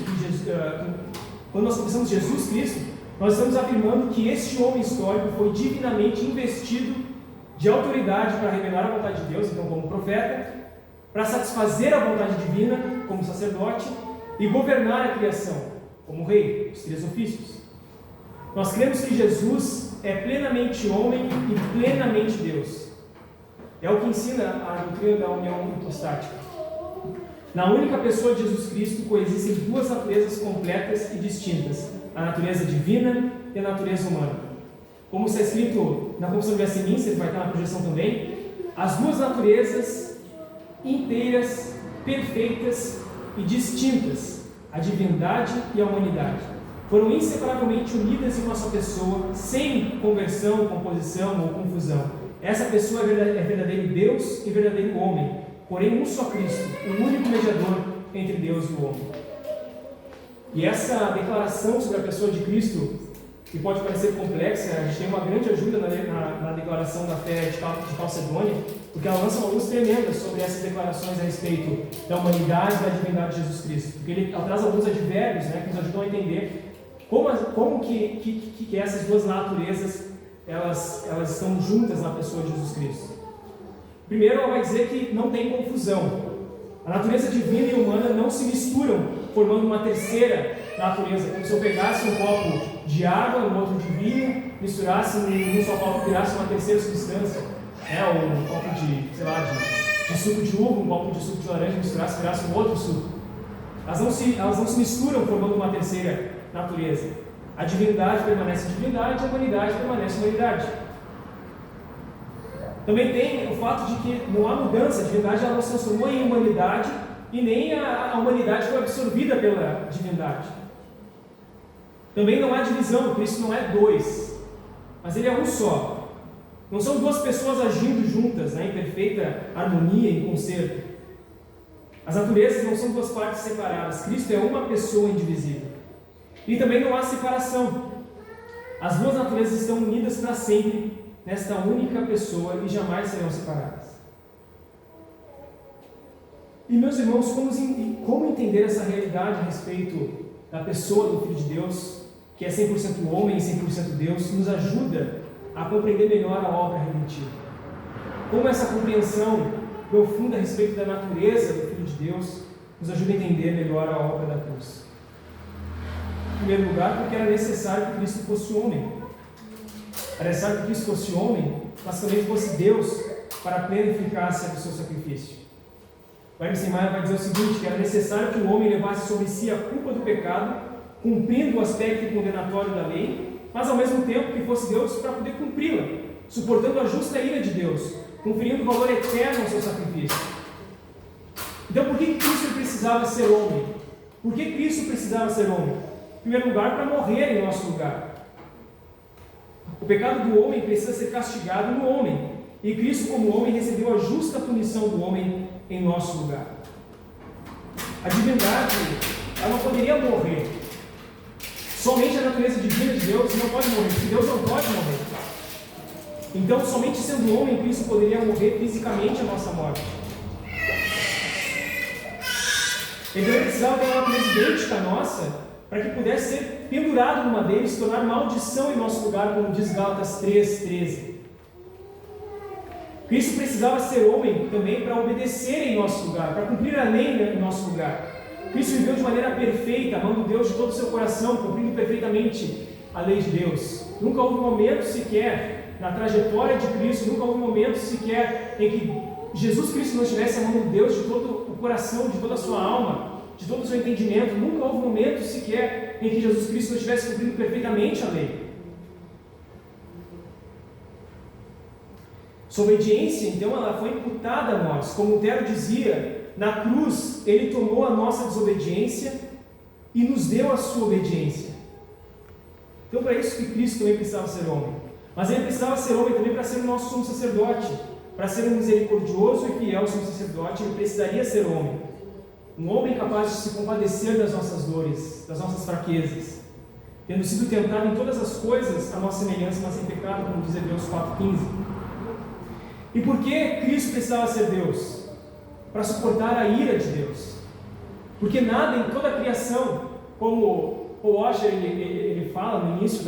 quando nós confessamos Jesus Cristo, nós estamos afirmando que este homem histórico foi divinamente investido de autoridade para revelar a vontade de Deus, então como profeta, para satisfazer a vontade divina, como sacerdote, e governar a criação, como rei, os três ofícios. Nós cremos que Jesus é plenamente homem e plenamente Deus. É o que ensina a doutrina da união hipostática. Na única pessoa de Jesus Cristo coexistem duas naturezas completas e distintas, a natureza divina e a natureza humana. Como está escrito na Confissão de Westminster, vai estar na projeção também, as duas naturezas inteiras, perfeitas e distintas, a divindade e a humanidade, foram inseparavelmente unidas em nossa pessoa, sem conversão, composição ou confusão. Essa pessoa é verdadeiro Deus e verdadeiro homem, porém um só Cristo, o único mediador entre Deus e o homem. E essa declaração sobre a pessoa de Cristo, que pode parecer complexa, a gente tem uma grande ajuda na declaração da fé de Calcedônia, porque ela lança uma luz tremenda sobre essas declarações a respeito da humanidade e da divindade de Jesus Cristo, porque ela traz alguns advérbios, né, que nos ajudam a entender como que essas duas naturezas elas estão juntas na pessoa de Jesus Cristo. Primeiro, ela vai dizer que não tem confusão. A natureza divina e humana não se misturam, formando uma terceira natureza, como se eu pegasse um copo de água, um outro de vinho, misturasse num só copo, virasse uma terceira substância, né? Um copo de suco de uva, um copo de suco de laranja, misturasse, virasse um outro suco. Elas não se misturam, formando uma terceira natureza. A divindade permanece divindade, a humanidade permanece humanidade. Também tem o fato de que não há mudança, a divindade ela não se transformou em humanidade e nem a humanidade foi absorvida pela divindade. Também não há divisão, Cristo não é dois, mas Ele é um só. Não são duas pessoas agindo juntas, né, em perfeita harmonia, em concerto. As naturezas não são duas partes separadas, Cristo é uma pessoa indivisível. E também não há separação. As duas naturezas estão unidas para sempre nesta única pessoa e jamais serão separadas. E meus irmãos, como entender essa realidade a respeito da pessoa do Filho de Deus, que é 100% homem e 100% Deus, nos ajuda a compreender melhor a obra redentiva? Como essa compreensão profunda a respeito da natureza do Filho de Deus nos ajuda a entender melhor a obra da cruz? Em primeiro lugar, porque era necessário que Cristo fosse homem. Era necessário que Cristo fosse homem, mas também fosse Deus para a plena eficácia do seu sacrifício. O Emerson Maia vai dizer o seguinte, que era necessário que o homem levasse sobre si a culpa do pecado, cumprindo o aspecto condenatório da lei, mas ao mesmo tempo que fosse Deus para poder cumpri-la, suportando a justa ira de Deus, conferindo valor eterno ao seu sacrifício. Então, por que Cristo precisava ser homem? Por que Cristo precisava ser homem? Em primeiro lugar, para morrer em nosso lugar. O pecado do homem precisa ser castigado no homem, e Cristo, como homem, recebeu a justa punição do homem em nosso lugar. A divindade, ela não poderia morrer. Somente a natureza divina de Deus não pode morrer, porque Deus não pode morrer. Então, somente sendo homem, Cristo poderia morrer fisicamente a nossa morte. Então, ele precisava ter uma natureza idêntica à nossa, para que pudesse ser pendurado no madeiro e se tornar maldição em nosso lugar, como diz Gálatas 3:13. Cristo precisava ser homem também para obedecer em nosso lugar, para cumprir a lei em nosso lugar. Cristo viveu de maneira perfeita, amando Deus de todo o seu coração, cumprindo perfeitamente a lei de Deus. Nunca houve um momento sequer, na trajetória de Cristo, nunca houve um momento sequer em que Jesus Cristo não estivesse amando Deus de todo o coração, de toda a sua alma, de todo o seu entendimento. Nunca houve um momento sequer em que Jesus Cristo não estivesse cumprindo perfeitamente a lei. Sua obediência, então, ela foi imputada a nós. Como Lutero dizia, na cruz, ele tomou a nossa desobediência e nos deu a sua obediência. Então, para isso que Cristo também precisava ser homem. Mas ele precisava ser homem também para ser o nosso sumo sacerdote. Para ser um misericordioso e fiel sumo sacerdote, ele precisaria ser homem. Um homem capaz de se compadecer das nossas dores, das nossas fraquezas. Tendo sido tentado em todas as coisas, a nossa semelhança, mas sem pecado, como diz Hebreus 4,15. E por que Cristo precisava ser Deus? Para suportar a ira de Deus. Porque nada em toda a criação, como Paul Washer ele fala no início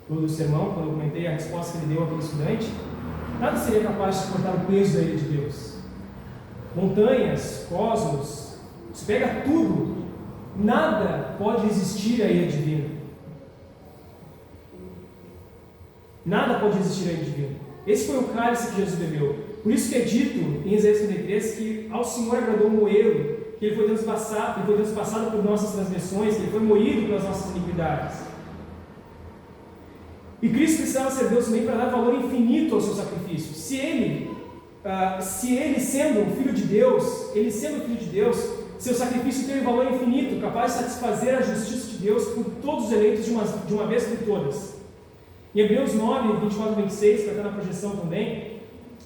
do sermão, quando eu comentei a resposta que ele deu àquele estudante, nada seria capaz de suportar o peso da ira de Deus. Montanhas, cosmos, se pega tudo, nada pode resistir à ira divina. Nada pode resistir à ira divina. Esse foi o cálice que Jesus bebeu. Por isso que é dito em Isaías 53 que ao Senhor agradou moê-lo, que ele foi transpassado por nossas transgressões, que ele foi moído pelas nossas iniquidades. E Cristo precisava ser Deus também para dar valor infinito ao seu sacrifício. Se ele sendo o Filho de Deus, seu sacrifício tem um valor infinito, capaz de satisfazer a justiça de Deus por todos os eleitos de uma vez por todas. Em Hebreus 9, 24 e 26, que está na projeção também,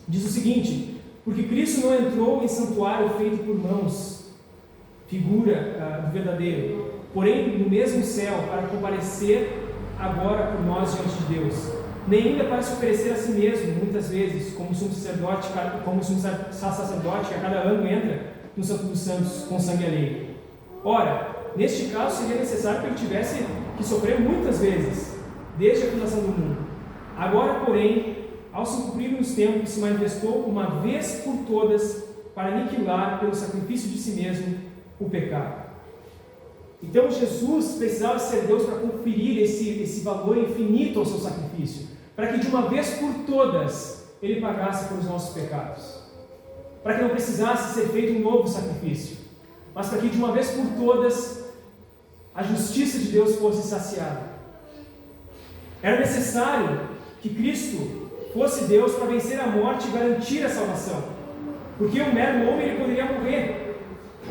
diz o seguinte: porque Cristo não entrou em santuário feito por mãos, figura do verdadeiro, porém no mesmo céu, para comparecer agora por nós diante de Deus, nem ainda para se oferecer a si mesmo, muitas vezes, como sumo sacerdote que a cada ano entra no Santo dos Santos com sangue alheio. Ora, neste caso seria necessário que ele tivesse que sofrer muitas vezes, desde a fundação do mundo. Agora, porém, ao se cumprir os tempos, se manifestou uma vez por todas para aniquilar pelo sacrifício de si mesmo o pecado. Então Jesus precisava ser Deus para conferir esse valor infinito ao seu sacrifício, para que de uma vez por todas ele pagasse pelos nossos pecados, para que não precisasse ser feito um novo sacrifício, mas para que de uma vez por todas a justiça de Deus fosse saciada. Era necessário que Cristo fosse Deus para vencer a morte e garantir a salvação, porque o mero homem ele poderia morrer,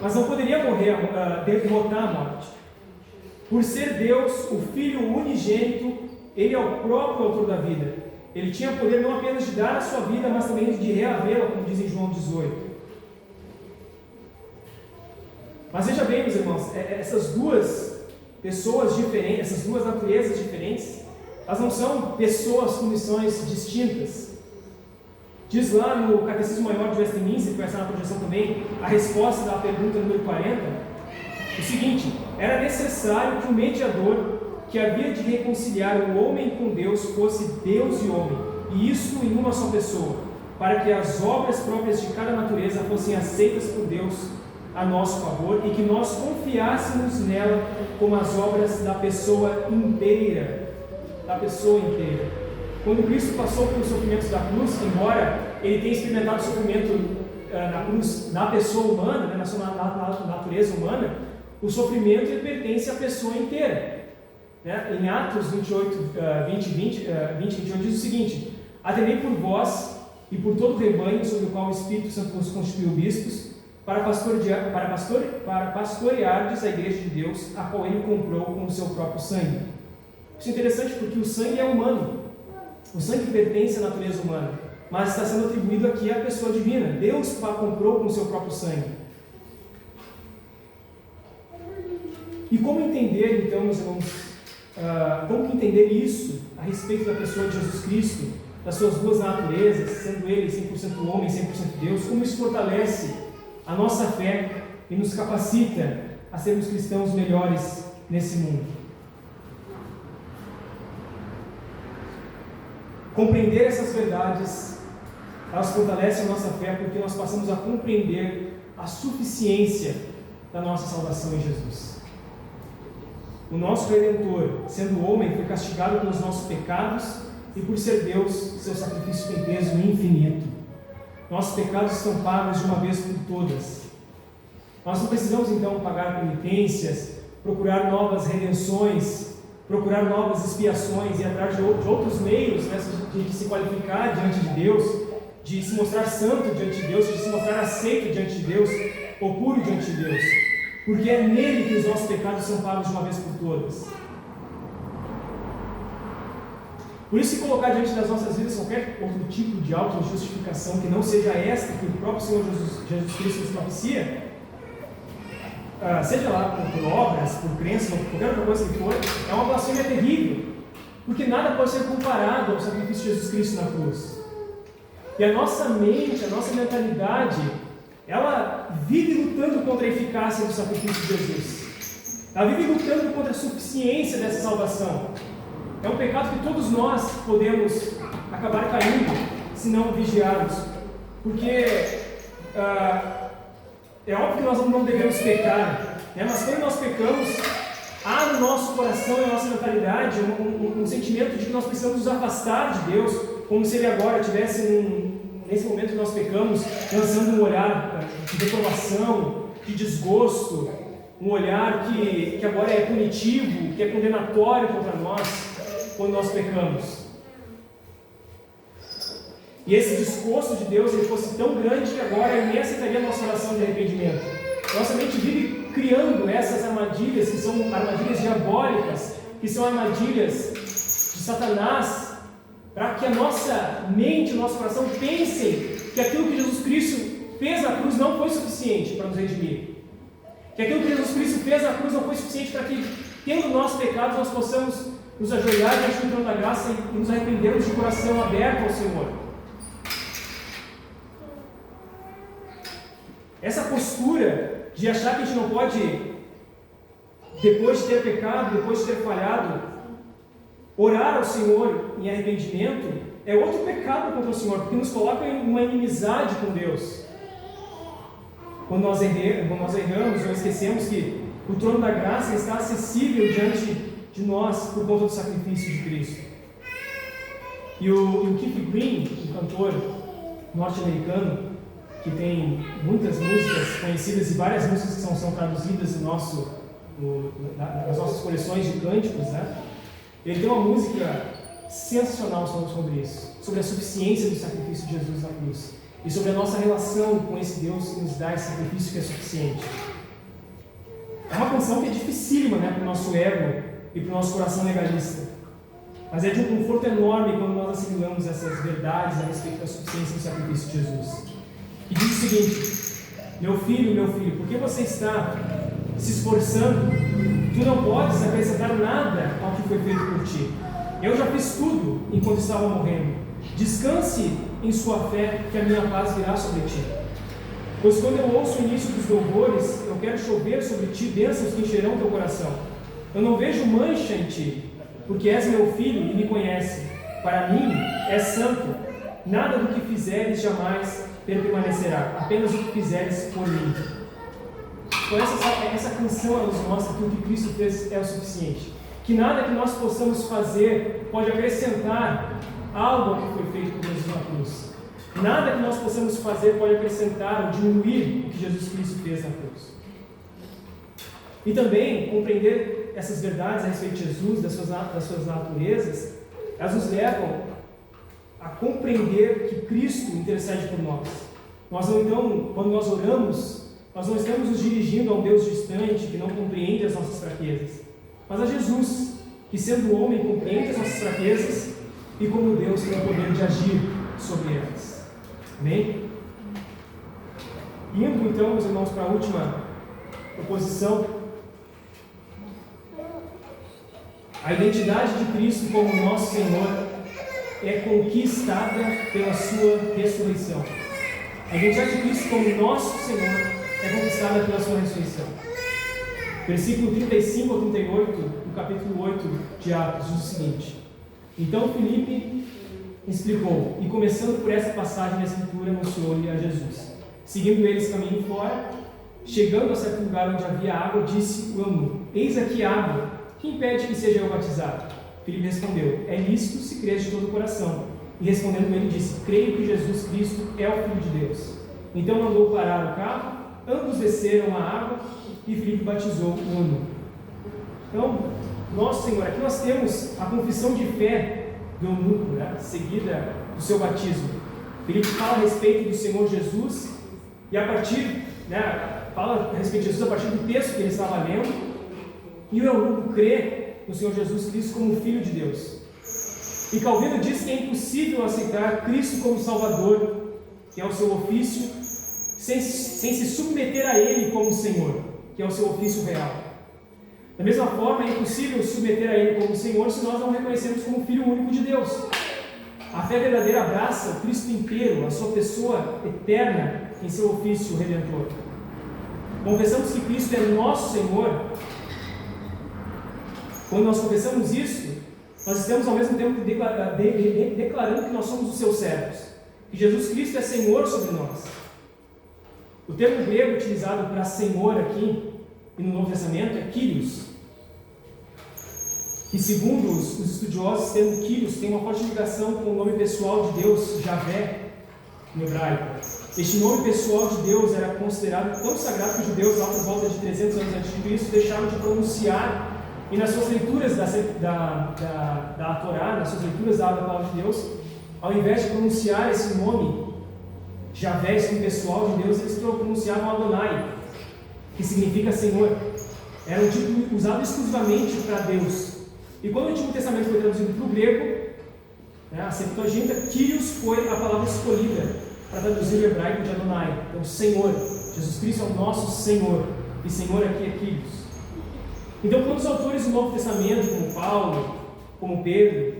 mas não poderia derrotar a morte. Por ser Deus, o Filho unigênito, ele é o próprio autor da vida. Ele tinha poder não apenas de dar a sua vida, mas também de reavê-la, como diz em João 18. Mas veja bem, meus irmãos, essas duas pessoas diferentes, essas duas naturezas diferentes, elas não são pessoas com missões distintas. Diz lá no Catecismo Maior de Westminster, que vai estar na projeção também, a resposta da pergunta número 40, o seguinte: era necessário que o mediador que havia de reconciliar o homem com Deus fosse Deus e homem, e isso em uma só pessoa, para que as obras próprias de cada natureza fossem aceitas por Deus a nosso favor e que nós confiássemos nela como as obras da pessoa inteira. Quando Cristo passou pelos sofrimentos da cruz, embora ele tenha experimentado o sofrimento na cruz, na pessoa humana, na sua natureza humana, o sofrimento ele pertence à pessoa inteira. Em Atos 28, 21 diz o seguinte: atendei por vós e por todo o rebanho sobre o qual o Espírito Santo nos constituiu bispos, para pastoreardes a igreja de Deus, a qual ele comprou com o seu próprio sangue. Isso é interessante porque o sangue é humano, o sangue pertence à natureza humana, mas está sendo atribuído aqui à pessoa divina. Deus comprou com o seu próprio sangue. E como entender, então, meus irmãos, como entender isso a respeito da pessoa de Jesus Cristo, das suas duas naturezas, sendo ele 100% homem, 100% Deus? Como isso fortalece a nossa fé e nos capacita a sermos cristãos melhores nesse mundo? Compreender essas verdades, elas fortalecem a nossa fé, porque nós passamos a compreender a suficiência da nossa salvação em Jesus. O nosso Redentor, sendo homem, foi castigado pelos nossos pecados, e por ser Deus, seu sacrifício tem peso infinito. Nossos pecados estão pagos de uma vez por todas. Nós não precisamos então pagar penitências, procurar novas redenções, procurar novas expiações e atrás de outros meios, né, de se qualificar diante de Deus, de se mostrar santo diante de Deus, de se mostrar aceito diante de Deus, ou puro diante de Deus, porque é nele que os nossos pecados são pagos de uma vez por todas. Por isso, se colocar diante das nossas vidas qualquer outro tipo de autojustificação que não seja esta que o próprio Senhor Jesus Cristo nos propicia, seja lá por obras, por crença, por qualquer outra coisa que for, é uma blasfêmia terrível, porque nada pode ser comparado ao sacrifício de Jesus Cristo na cruz. E a nossa mente, a nossa mentalidade, ela vive lutando contra a eficácia do sacrifício de Jesus. Ela vive lutando contra a suficiência dessa salvação. É um pecado que todos nós podemos acabar caindo se não vigiarmos, porque é óbvio que nós não devemos pecar, né? Mas quando nós pecamos, há no nosso coração e na nossa mentalidade um sentimento de que nós precisamos nos afastar de Deus, como se Ele agora estivesse, nesse momento que nós pecamos, lançando um olhar de reprovação, de desgosto, um olhar que agora é punitivo, que é condenatório contra nós, quando nós pecamos. E esse desgosto de Deus ele fosse tão grande que agora Ele nem aceitaria a nossa oração de arrependimento. Nossa mente vive criando essas armadilhas, que são armadilhas diabólicas, que são armadilhas de Satanás, para que a nossa mente, o nosso coração pensem que aquilo que Jesus Cristo fez na cruz não foi suficiente para nos redimir. Que aquilo que Jesus Cristo fez na cruz não foi suficiente para que, tendo nossos pecados, nós possamos nos ajoelhar diante do trono da graça e nos arrependermos de coração aberto ao Senhor. Essa postura de achar que a gente não pode, depois de ter pecado, depois de ter falhado, orar ao Senhor em arrependimento, é outro pecado contra o Senhor, porque nos coloca em uma inimizade com Deus. Quando nós erramos ou esquecemos que o trono da graça está acessível diante de nós por conta do sacrifício de Cristo. E o Keith Green, um cantor norte-americano, que tem muitas músicas conhecidas e várias músicas que são traduzidas nas nossas coleções de cânticos, né? Ele tem uma música sensacional sobre isso, sobre a suficiência do sacrifício de Jesus na cruz e sobre a nossa relação com esse Deus que nos dá esse sacrifício que é suficiente. É uma canção que é dificílima, né, para o nosso ego e para o nosso coração legalista, mas é de um conforto enorme quando nós assimilamos essas verdades a respeito da suficiência do sacrifício de Jesus. E diz o seguinte: meu filho, por que você está se esforçando? Tu não podes acrescentar nada ao que foi feito por ti. Eu já fiz tudo enquanto estava morrendo. Descanse em sua fé, que a minha paz virá sobre ti. Pois quando eu ouço o início dos louvores, eu quero chover sobre ti bênçãos que encherão teu coração. Eu não vejo mancha em ti, porque és meu filho e me conhece. Para mim, és santo. Nada do que fizeres jamais permanecerá, apenas o que fizeres por mim. Então essa canção nos mostra que o que Cristo fez é o suficiente. Que nada que nós possamos fazer pode acrescentar algo ao que foi feito por Jesus na cruz. Nada que nós possamos fazer pode acrescentar ou diminuir o que Jesus Cristo fez na cruz. E também compreender essas verdades a respeito de Jesus, das suas naturezas, elas nos levam a compreender que Cristo intercede por nós. Então, quando nós oramos, nós não estamos nos dirigindo a um Deus distante que não compreende as nossas fraquezas, mas a Jesus, que sendo homem compreende as nossas fraquezas e como Deus tem o poder de agir sobre elas. Amém? Indo então, meus irmãos, para a última proposição, a identidade de Cristo como nosso Senhor é conquistada pela sua ressurreição. A identidade de Cristo como nosso Senhor é conquistada pela sua ressurreição. Versículo 35 ao 38, do capítulo 8 de Atos, diz o seguinte: Então Filipe explicou, e começando por essa passagem da Escritura, anunciou-lhe a Jesus. Seguindo eles caminho fora, chegando a certo lugar onde havia água, disse o eunuco: Eis aqui água, que impede que seja eu batizado? Filipe respondeu: É lícito se crês de todo o coração. E respondendo ele disse: Creio que Jesus Cristo é o Filho de Deus. Então mandou parar o carro, ambos desceram à água e Filipe batizou o eunuco. Então, nosso Senhor, aqui nós temos a confissão de fé do eunuco, seguida do seu batismo. Ele fala a respeito do Senhor Jesus, e a partir, fala a respeito de Jesus a partir do texto que ele estava lendo, e o eunuco crê no Senhor Jesus Cristo como Filho de Deus. E Calvino diz que é impossível aceitar Cristo como Salvador, que é o seu ofício, sem se submeter a Ele como Senhor, que é o seu ofício real. Da mesma forma, é impossível submeter a Ele como Senhor se nós não o reconhecemos como Filho único de Deus. A fé verdadeira abraça o Cristo inteiro, a sua pessoa eterna em seu ofício redentor. Confessamos que Cristo é nosso Senhor. Quando nós confessamos isso, nós estamos ao mesmo tempo declarando que nós somos os seus servos, que Jesus Cristo é Senhor sobre nós. O termo grego utilizado para Senhor aqui e no Novo Testamento é Kyrios, que segundo os estudiosos, o termo Kyrios tem uma forte ligação com o nome pessoal de Deus, Javé, no hebraico. Este nome pessoal de Deus era considerado tão sagrado que os judeus, lá por volta de 300 anos antes de Cristo, deixaram de pronunciar, e nas suas leituras da Torá, nas suas leituras da palavra de Deus, ao invés de pronunciar esse nome, Javé, esse nome pessoal de Deus, eles pronunciavam Adonai, que significa Senhor. Era um título usado exclusivamente para Deus. E quando o Antigo Testamento foi traduzido para o grego, a Septuaginta, Kyrios foi a palavra escolhida para traduzir o hebraico de Adonai. Então, Senhor. Jesus Cristo é o nosso Senhor. E Senhor aqui é Kyrios. Então, quando os autores do Novo Testamento, como Paulo, como Pedro,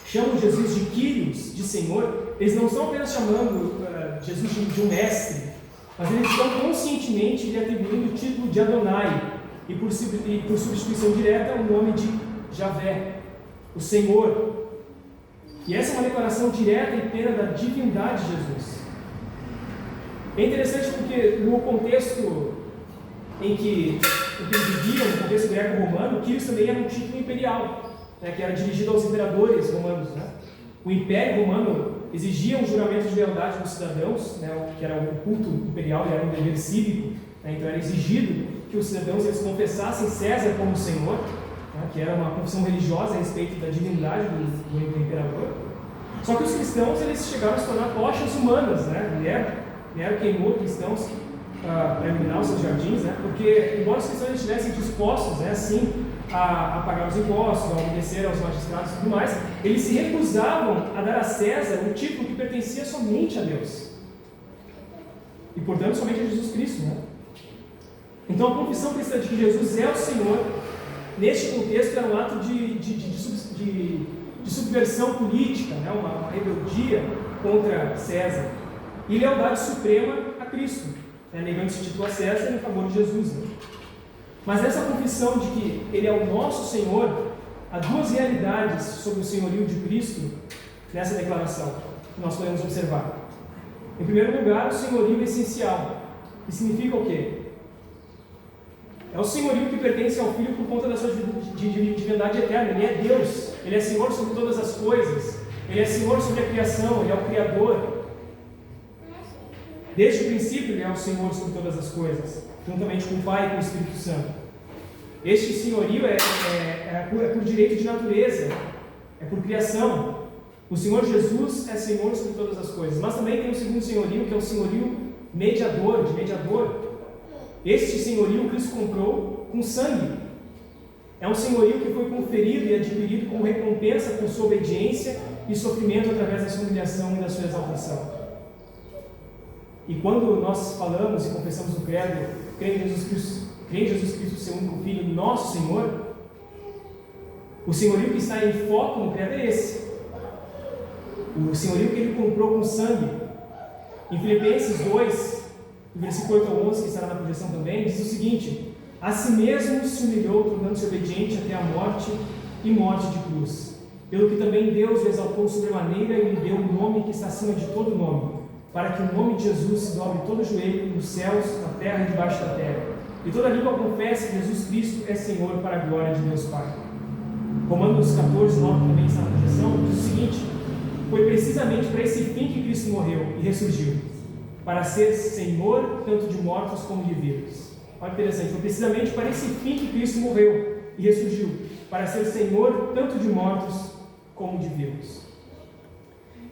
chamam Jesus de Kyrios, de Senhor, eles não estão apenas chamando Jesus de um mestre, mas eles estão conscientemente lhe atribuindo o título de Adonai e por substituição direta o nome de Javé, o Senhor. E essa é uma declaração direta e plena da divindade de Jesus. É interessante porque no contexto em que eles viviam, no contexto greco-romano, Kyrios também era um título imperial, que era dirigido aos imperadores romanos. O Império Romano exigia um juramento de lealdade dos cidadãos, que era o culto imperial e era um dever cívico, então era exigido que os cidadãos eles confessassem César como Senhor, que era uma confissão religiosa a respeito da divindade do imperador. Só que os cristãos eles chegaram a se tornar tochas humanas, Nero queimou cristãos para iluminar os seus jardins, porque embora os cristãos estivessem dispostos, assim, a pagar os impostos, a obedecer aos magistrados e tudo mais, eles se recusavam a dar a César o título que pertencia somente a Deus e portanto somente a Jesus Cristo, Então a confissão cristã de que Jesus é o Senhor, neste contexto, era um ato de subversão política, uma rebeldia contra César e lealdade suprema a Cristo, negando esse título a César em favor de Jesus. Mas nessa confissão de que Ele é o nosso Senhor, há duas realidades sobre o senhorio de Cristo nessa declaração que nós podemos observar. Em primeiro lugar, o senhorio essencial, que significa o quê? É o senhorio que pertence ao Filho por conta da sua divindade eterna. Ele é Deus, Ele é Senhor sobre todas as coisas, Ele é Senhor sobre a criação, Ele é o Criador. Desde o princípio Ele é o Senhor sobre todas as coisas, juntamente com o Pai e com o Espírito Santo. Este senhorio é por direito de natureza, é por criação. O Senhor Jesus é Senhor sobre todas as coisas, mas também tem um segundo senhorio, que é o senhorio mediador, de mediador. Este senhorio Cristo comprou com sangue. É um senhorio que foi conferido e adquirido como recompensa por sua obediência e sofrimento através da sua humilhação e da sua exaltação. E quando nós falamos e confessamos o credo, crê em Jesus Cristo, seu único Filho, nosso Senhor, o senhorio que está em foco no credo é esse. O senhorio que Ele comprou com sangue. Em Filipenses 2, no versículo 8 ao 11, que estará na projeção também, diz o seguinte: a si mesmo se humilhou, tornando-se obediente até a morte e morte de cruz. Pelo que também Deus o exaltou sobremaneira e lhe deu um nome que está acima de todo nome, para que o nome de Jesus se dobre todo o joelho, nos céus, na terra e debaixo da terra, e toda língua confesse que Jesus Cristo é Senhor, para a glória de Deus Pai. Romanos 14, 9 também está na projeção, diz o seguinte: foi precisamente para esse fim que Cristo morreu e ressurgiu, para ser Senhor tanto de mortos como de vivos. Olha que interessante, foi precisamente para esse fim que Cristo morreu. e ressurgiu, para ser Senhor tanto de mortos como de vivos.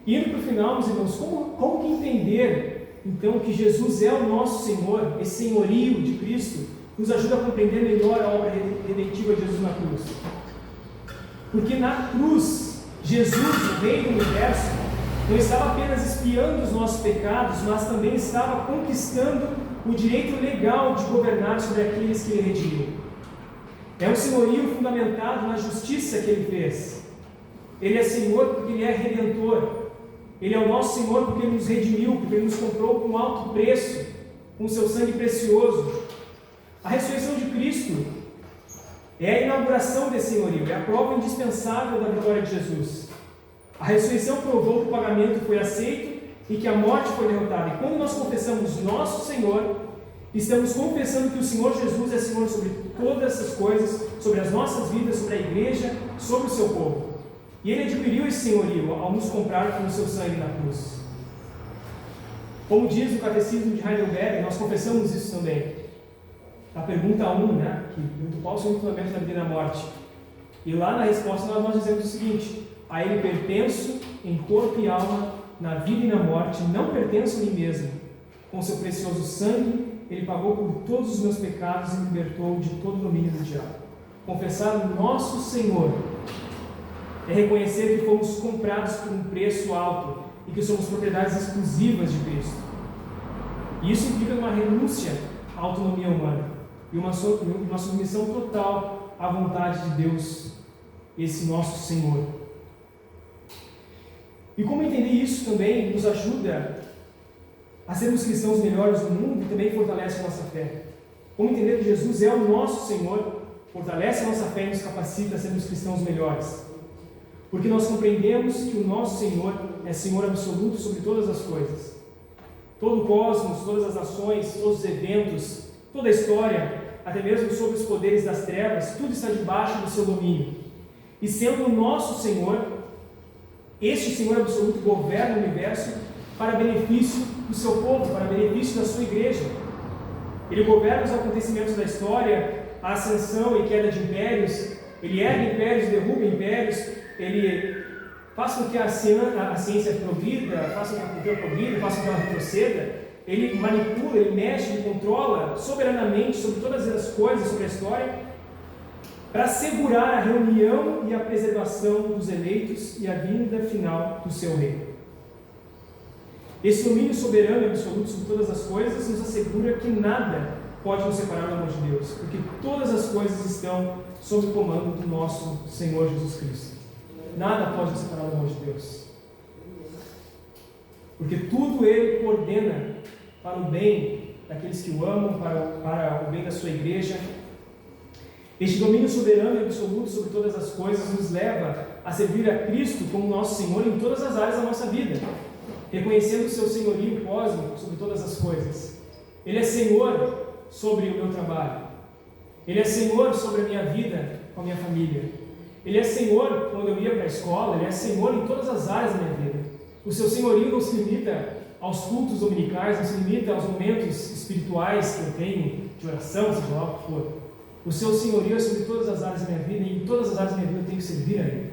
Indo para o final, meus irmãos, como que entender, então, que Jesus é o nosso Senhor, esse senhorio de Cristo, nos ajuda a compreender melhor a obra redentiva de Jesus na cruz? Porque na cruz, Jesus, o Rei do Universo, não estava apenas expiando os nossos pecados, mas também estava conquistando o direito legal de governar sobre aqueles que Ele redimiu. É um senhorio fundamentado na justiça que Ele fez. Ele é Senhor porque Ele é Redentor. Ele é o nosso Senhor porque Ele nos redimiu, porque Ele nos comprou com alto preço, com o seu sangue precioso. A ressurreição de Cristo é a inauguração desse senhorio, é a prova indispensável da vitória de Jesus. A ressurreição provou que o pagamento foi aceito e que a morte foi derrotada. E quando nós confessamos nosso Senhor, estamos confessando que o Senhor Jesus é Senhor sobre todas essas coisas, sobre as nossas vidas, sobre a igreja, sobre o seu povo. E Ele adquiriu esse senhorio ao nos comprar com o seu sangue na cruz. Como diz o Catecismo de Heidelberg, nós confessamos isso também. A pergunta 1, que pergunta qual o seu fundamento na vida e na morte. E lá na resposta nós dizemos o seguinte: a Ele pertenço em corpo e alma, na vida e na morte, não pertenço a mim mesmo. Com seu precioso sangue, Ele pagou por todos os meus pecados e me libertou de todo o domínio do diabo. Confessar o nosso Senhor é reconhecer que fomos comprados por um preço alto e que somos propriedades exclusivas de Cristo. E isso implica uma renúncia à autonomia humana e uma submissão total à vontade de Deus, esse nosso Senhor. E como entender isso também nos ajuda a sermos cristãos melhores no mundo e também fortalece a nossa fé. Como entender que Jesus é o nosso Senhor, fortalece a nossa fé e nos capacita a sermos cristãos melhores. Porque nós compreendemos que o nosso Senhor é Senhor absoluto sobre todas as coisas. Todo o cosmos, todas as ações, todos os eventos, toda a história, até mesmo sobre os poderes das trevas, tudo está debaixo do seu domínio. E sendo o nosso Senhor, este Senhor absoluto governa o universo para benefício do seu povo, para benefício da sua igreja. Ele governa os acontecimentos da história, a ascensão e queda de impérios, ele ergue impérios, derruba impérios, ele faz com que a ciência progrida, faça com que a cultura progrida, faça com que ela retroceda. Ele manipula, ele mexe, ele controla soberanamente sobre todas as coisas, sobre a história, para assegurar a reunião e a preservação dos eleitos e a vinda final do seu reino. Esse domínio soberano e absoluto sobre todas as coisas nos assegura que nada pode nos separar do amor de Deus, porque todas as coisas estão sob o comando do nosso Senhor Jesus Cristo. Nada pode nos separar do amor de Deus, porque tudo Ele coordena para o bem daqueles que o amam, para o bem da sua igreja. Este domínio soberano e absoluto sobre todas as coisas nos leva a servir a Cristo como nosso Senhor em todas as áreas da nossa vida, reconhecendo o seu senhorio cósmico sobre todas as coisas. Ele é Senhor sobre o meu trabalho, Ele é Senhor sobre a minha vida com a minha família, Ele é Senhor quando eu ia para a escola, Ele é Senhor em todas as áreas da minha vida. O seu senhorio não se limita aos cultos dominicais, não se limita aos momentos espirituais que eu tenho de oração, seja lá o que for. O seu senhorio é sobre todas as áreas da minha vida, e em todas as áreas da minha vida eu tenho que servir a Ele.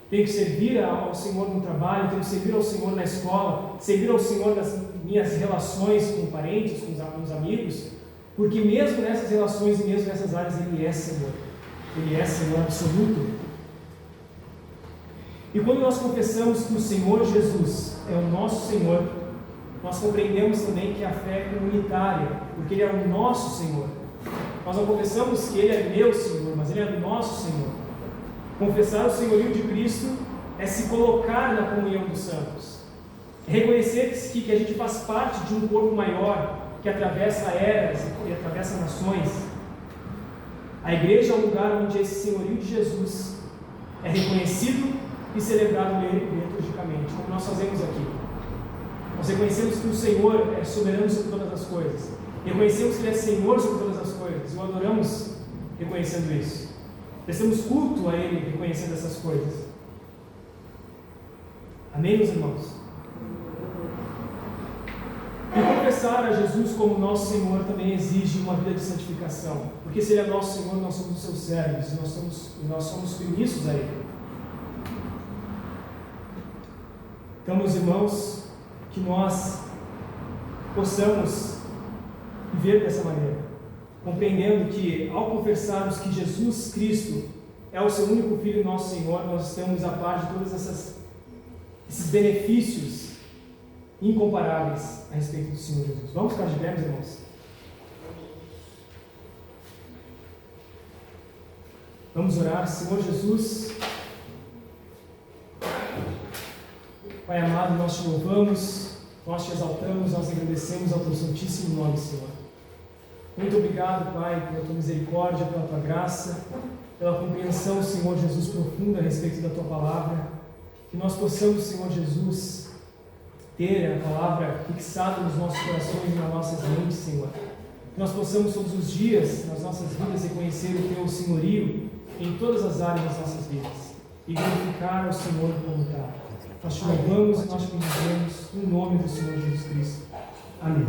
Tenho que servir ao Senhor no trabalho, tenho que servir ao Senhor na escola, servir ao Senhor nas minhas relações com parentes, com os amigos, porque mesmo nessas relações e mesmo nessas áreas Ele é Senhor. Ele é Senhor absoluto. E quando nós confessamos que o Senhor Jesus é o nosso Senhor, nós compreendemos também que a fé é comunitária, porque Ele é o nosso Senhor. Nós não confessamos que Ele é meu Senhor, mas Ele é o nosso Senhor. Confessar o senhorio de Cristo é se colocar na comunhão dos santos. É reconhecer que a gente faz parte de um corpo maior, que atravessa eras e atravessa nações. A igreja é um lugar onde esse senhorio de Jesus é reconhecido e celebrado liturgicamente, como nós fazemos aqui. Nós reconhecemos que o Senhor é soberano sobre todas as coisas. Reconhecemos que Ele é Senhor sobre todas as coisas. E o adoramos reconhecendo isso. Prestamos culto a Ele reconhecendo essas coisas. Amém, meus irmãos? E confessar confessar a Jesus como nosso Senhor também exige uma vida de santificação, porque se Ele é nosso Senhor, nós somos os seus servos e nós somos submissos a Ele. Então, meus irmãos, que nós possamos viver dessa maneira, compreendendo que ao confessarmos que Jesus Cristo é o seu único Filho e nosso Senhor, nós estamos a par de todos esses benefícios incomparáveis a respeito do Senhor Jesus. Vamos ficar de pé, meus irmãos? Vamos orar. Senhor Jesus, Pai amado, nós te louvamos, nós te exaltamos, nós agradecemos ao teu santíssimo nome, Senhor. Muito obrigado, Pai, pela tua misericórdia, pela tua graça, pela compreensão, Senhor Jesus, profunda a respeito da tua palavra. Que nós possamos, Senhor Jesus, ter a palavra fixada nos nossos corações e nas nossas mentes, Senhor. Que nós possamos todos os dias, nas nossas vidas, reconhecer o teu senhorio em todas as áreas das nossas vidas e glorificar ao Senhor como tal. Nós te louvamos e nós te bendizemos no nome do Senhor Jesus Cristo. Amém.